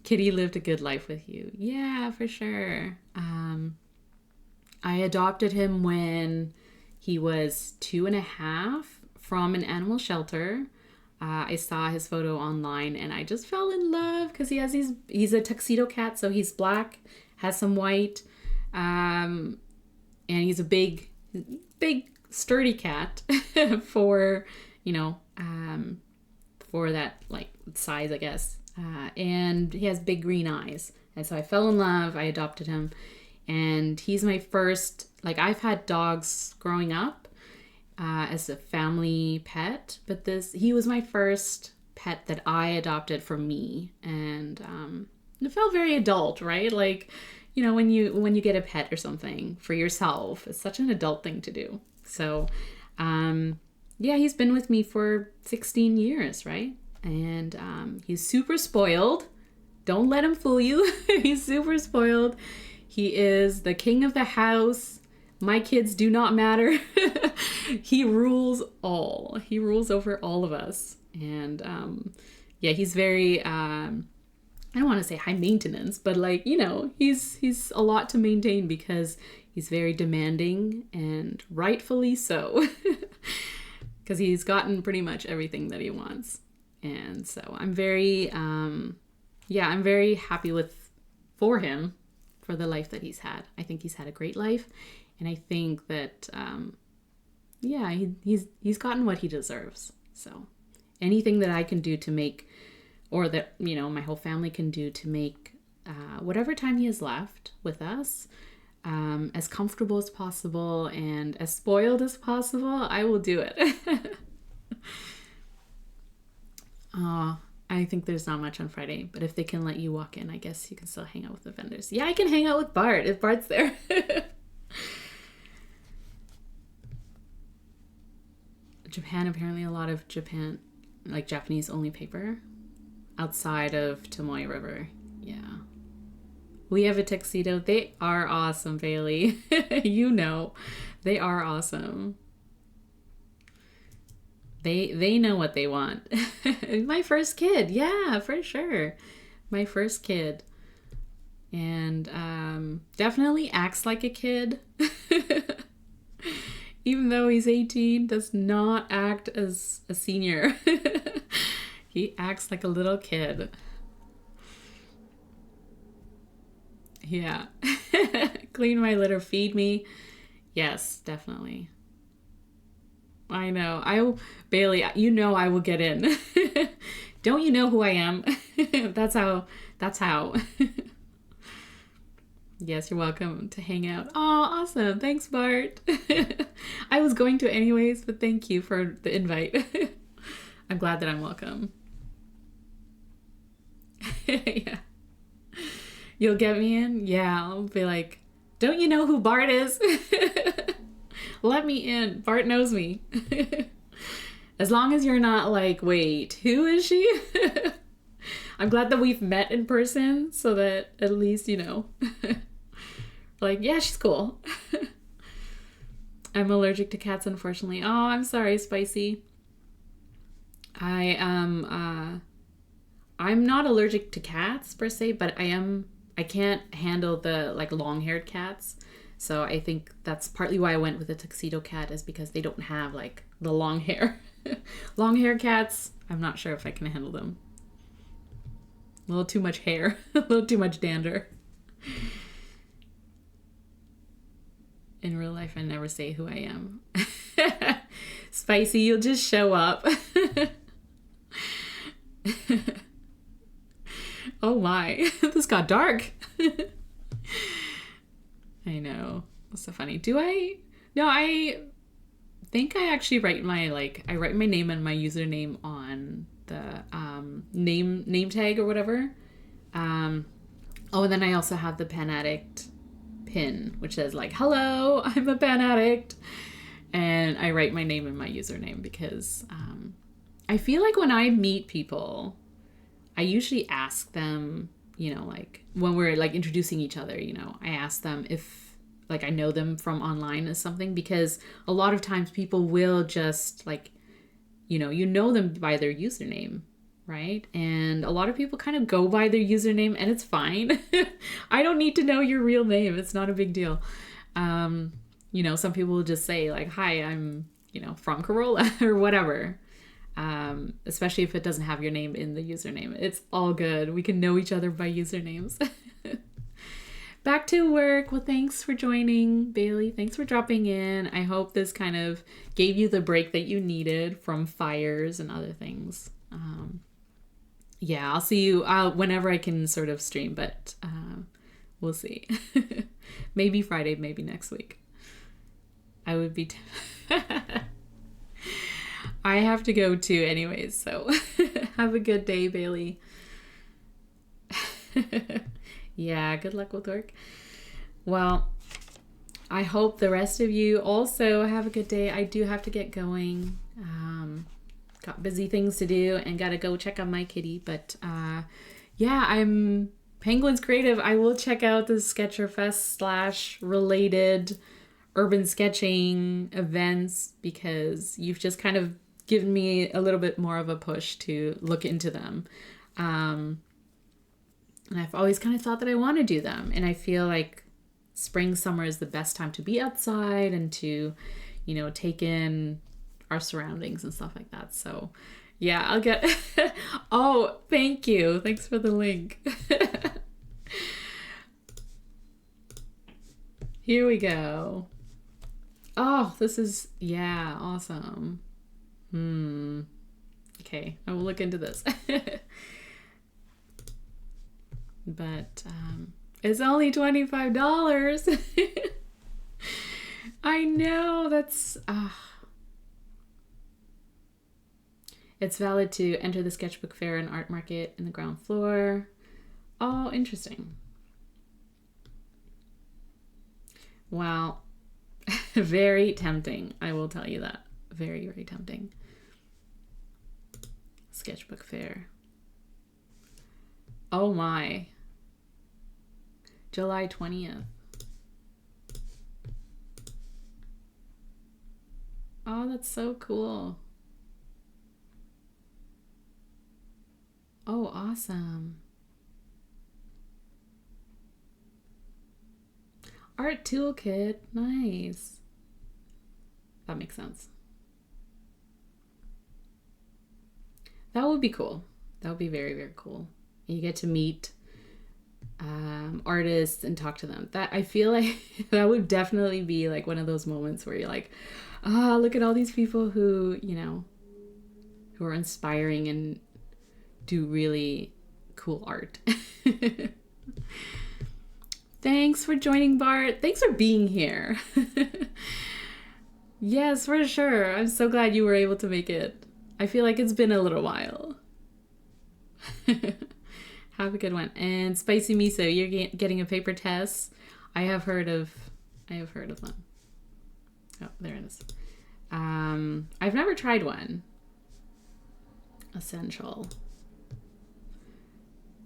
Kitty lived a good life with you. Yeah, for sure. I adopted him when he was 2.5 from an animal shelter. I saw his photo online and I just fell in love because he's a tuxedo cat, so he's black, has some white, and he's a big sturdy cat for that like size, I guess. And he has big green eyes, and so I fell in love. I adopted him, and he's my first. Like, I've had dogs growing up as a family pet, but he was my first pet that I adopted for me, and it felt very adult, right? Like, when you get a pet or something for yourself, it's such an adult thing to do. So yeah, he's been with me for 16 years, right? And he's super spoiled. Don't let him fool you. He's super spoiled. He is the king of the house. My kids do not matter. He rules all. He rules over all of us. And yeah, he's very I don't want to say high maintenance, but like, you know, he's a lot to maintain because he's very demanding, and rightfully so. Because he's gotten pretty much everything that he wants. And so I'm very I'm very happy for him, for the life that he's had. I think he's had a great life, and I think that he's gotten what he deserves. So anything that I can do to make, or that, you know, my whole family can do to make whatever time he has left with us as comfortable as possible and as spoiled as possible, I will do it. I think there's not much on Friday, but if they can let you walk in, I guess you can still hang out with the vendors. Yeah, I can hang out with Bart if Bart's there. Japan, apparently a lot of Japanese only paper outside of Tomoe River. Yeah. We have a tuxedo. They are awesome, Bailey. You know, they are awesome. They know what they want. My first kid. Yeah, for sure. My first kid. And definitely acts like a kid. Even though he's 18, does not act as a senior. He acts like a little kid. Yeah. Clean my litter, feed me. Yes, definitely. I know. Bailey, you know I will get in. Don't you know who I am? That's how. Yes, you're welcome to hang out. Oh, awesome. Thanks, Bart. I was going to anyways, but thank you for the invite. I'm glad that I'm welcome. Yeah. You'll get me in? Yeah, I'll be like, don't you know who Bart is? Let me in. Bart knows me. As long as you're not like, wait, who is she? I'm glad that we've met in person so that at least, you know. Like, yeah, she's cool. I'm allergic to cats, unfortunately. Oh, I'm sorry, Spicy. I'm not allergic to cats per se, but I can't handle the like long-haired cats. So I think that's partly why I went with a tuxedo cat, is because they don't have like the long hair. Long-haired cats, I'm not sure if I can handle them. A little too much hair, a little too much dander. In real life, I never say who I am. Spicy, you'll just show up. Oh my, this got dark. I know. That's so funny. No, I think I actually write my name and my username on the name tag or whatever. And then I also have the Pen Addict pin, which says like, hello, I'm a pen addict. And I write my name and my username because I feel like when I meet people, I usually ask them, you know, like when we're like introducing each other, you know, I ask them if like I know them from online or something, because a lot of times people will just like, you know them by their username, right? And a lot of people kind of go by their username, and it's fine. I don't need to know your real name. It's not a big deal. You know, some people will just say like, hi, I'm, you know, from Corolla or whatever. Especially if it doesn't have your name in the username. It's all good. We can know each other by usernames. Back to work. Well, thanks for joining, Bailey. Thanks for dropping in. I hope this kind of gave you the break that you needed from fires and other things. Yeah, I'll see you whenever I can sort of stream, but we'll see. Maybe Friday, maybe next week. I would be... I have to go too anyways, so have a good day, Bailey. Yeah, good luck with work. Well, I hope the rest of you also have a good day. I do have to get going. Got busy things to do and gotta go check on my kitty. But yeah, I'm Penguins Creative. I will check out the Sketcherfest / related urban sketching events, because you've just kind of given me a little bit more of a push to look into them. And I've always kind of thought that I want to do them. And I feel like spring, summer is the best time to be outside and to, you know, take in our surroundings and stuff like that. So yeah, I'll get, oh, thank you. Thanks for the link. Here we go. Oh, this is, yeah, awesome. Okay, I will look into this. But it's only $25. I know, that's it's valid to enter the sketchbook fair and art market in the ground floor. Oh, interesting. Wow. Very tempting, I will tell you that. Very, very tempting. Sketchbook fair. Oh my. July 20th. Oh, that's so cool. Oh, awesome. Art toolkit. Nice. That makes sense. That would be cool. That would be very, very cool. You get to meet artists and talk to them. That, I feel like that would definitely be like one of those moments where you're like, ah, look at all these people who, you know, who are inspiring and do really cool art. Thanks for joining, Bart. Thanks for being here. Yes, for sure. I'm so glad you were able to make it. I feel like it's been a little while. Have a good one. And Spicy Miso, you're getting a paper test. I have heard of them. Oh, there it is. I've never tried one. Essential.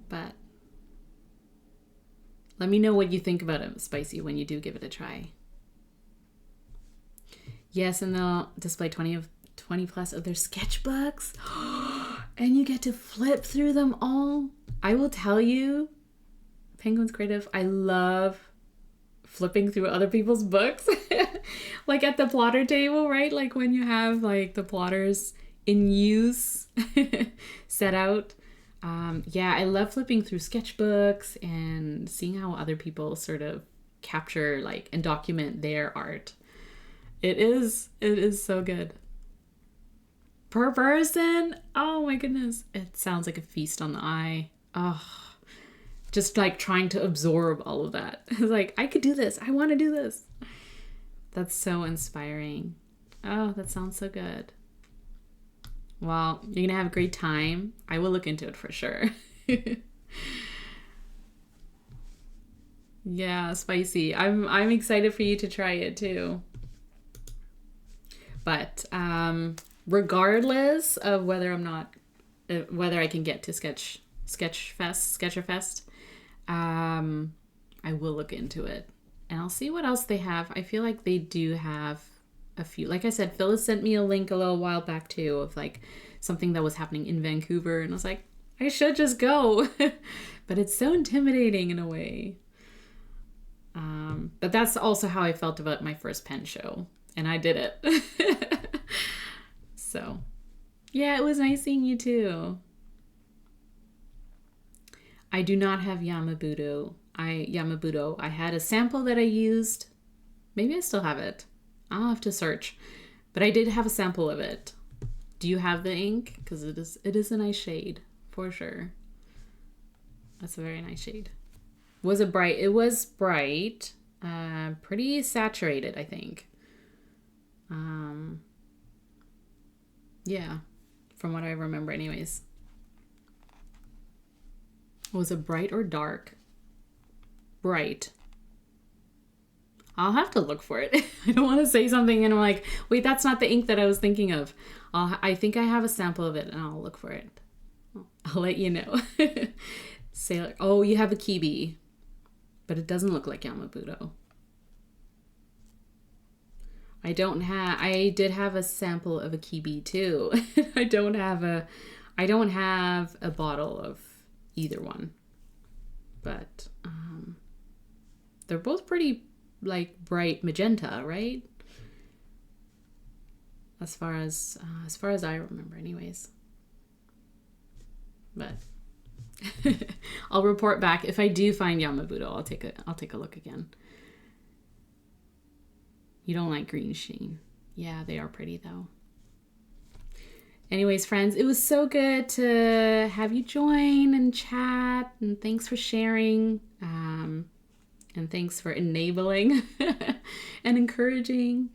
But let me know what you think about it, Spicy, when you do give it a try. Yes, and they'll display 20 plus of their sketchbooks. And you get to flip through them all. I will tell you, Penguins Creative, I love flipping through other people's books. Like at the plotter table, right? Like when you have like the plotters in use set out. Yeah, I love flipping through sketchbooks and seeing how other people sort of capture like and document their art. It is so good. Per person, oh my goodness, it sounds like a feast on the eye. Oh, just like trying to absorb all of that. It's like, I could do this. I want to do this. That's so inspiring. Oh, that sounds so good. Well, you're going to have a great time. I will look into it for sure. Yeah, Spicy. I'm excited for you to try it too. But regardless of whether I can get to Sketcherfest, I will look into it and I'll see what else they have. I feel like they do have a few. Like I said, Phyllis sent me a link a little while back too of like something that was happening in Vancouver, and I was like, I should just go. But it's so intimidating in a way. But that's also how I felt about my first pen show, and I did it. So yeah, it was nice seeing you too. I do not have Yamabudo. I had a sample that I used. Maybe I still have it. I'll have to search. But I did have a sample of it. Do you have the ink? Because it is a nice shade, for sure. That's a very nice shade. Was it bright? It was bright. Pretty saturated, I think. Yeah, from what I remember anyways. Was it bright or dark? Bright. I'll have to look for it. I don't want to say something and I'm like, wait, that's not the ink that I was thinking of. I think I have a sample of it and I'll look for it. I'll let you know. Sailor. Oh, you have a kibi. But it doesn't look like Yamabudo. I did have a sample of a kibi too. I don't have a bottle of either one. but they're both pretty like bright magenta, right? As far as I remember, anyways. But I'll report back if I do find Yamabudo. I'll take a look again. You don't like green sheen? Yeah, they are pretty though. Anyways, friends, it was so good to have you join and chat, and thanks for sharing, and thanks for enabling and encouraging.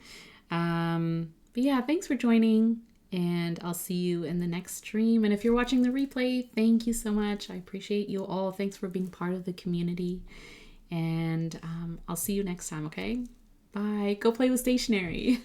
But yeah, thanks for joining, and I'll see you in the next stream. And if you're watching the replay, thank you so much. I appreciate you all. Thanks for being part of the community, and I'll see you next time, okay? Bye. Go play with stationery.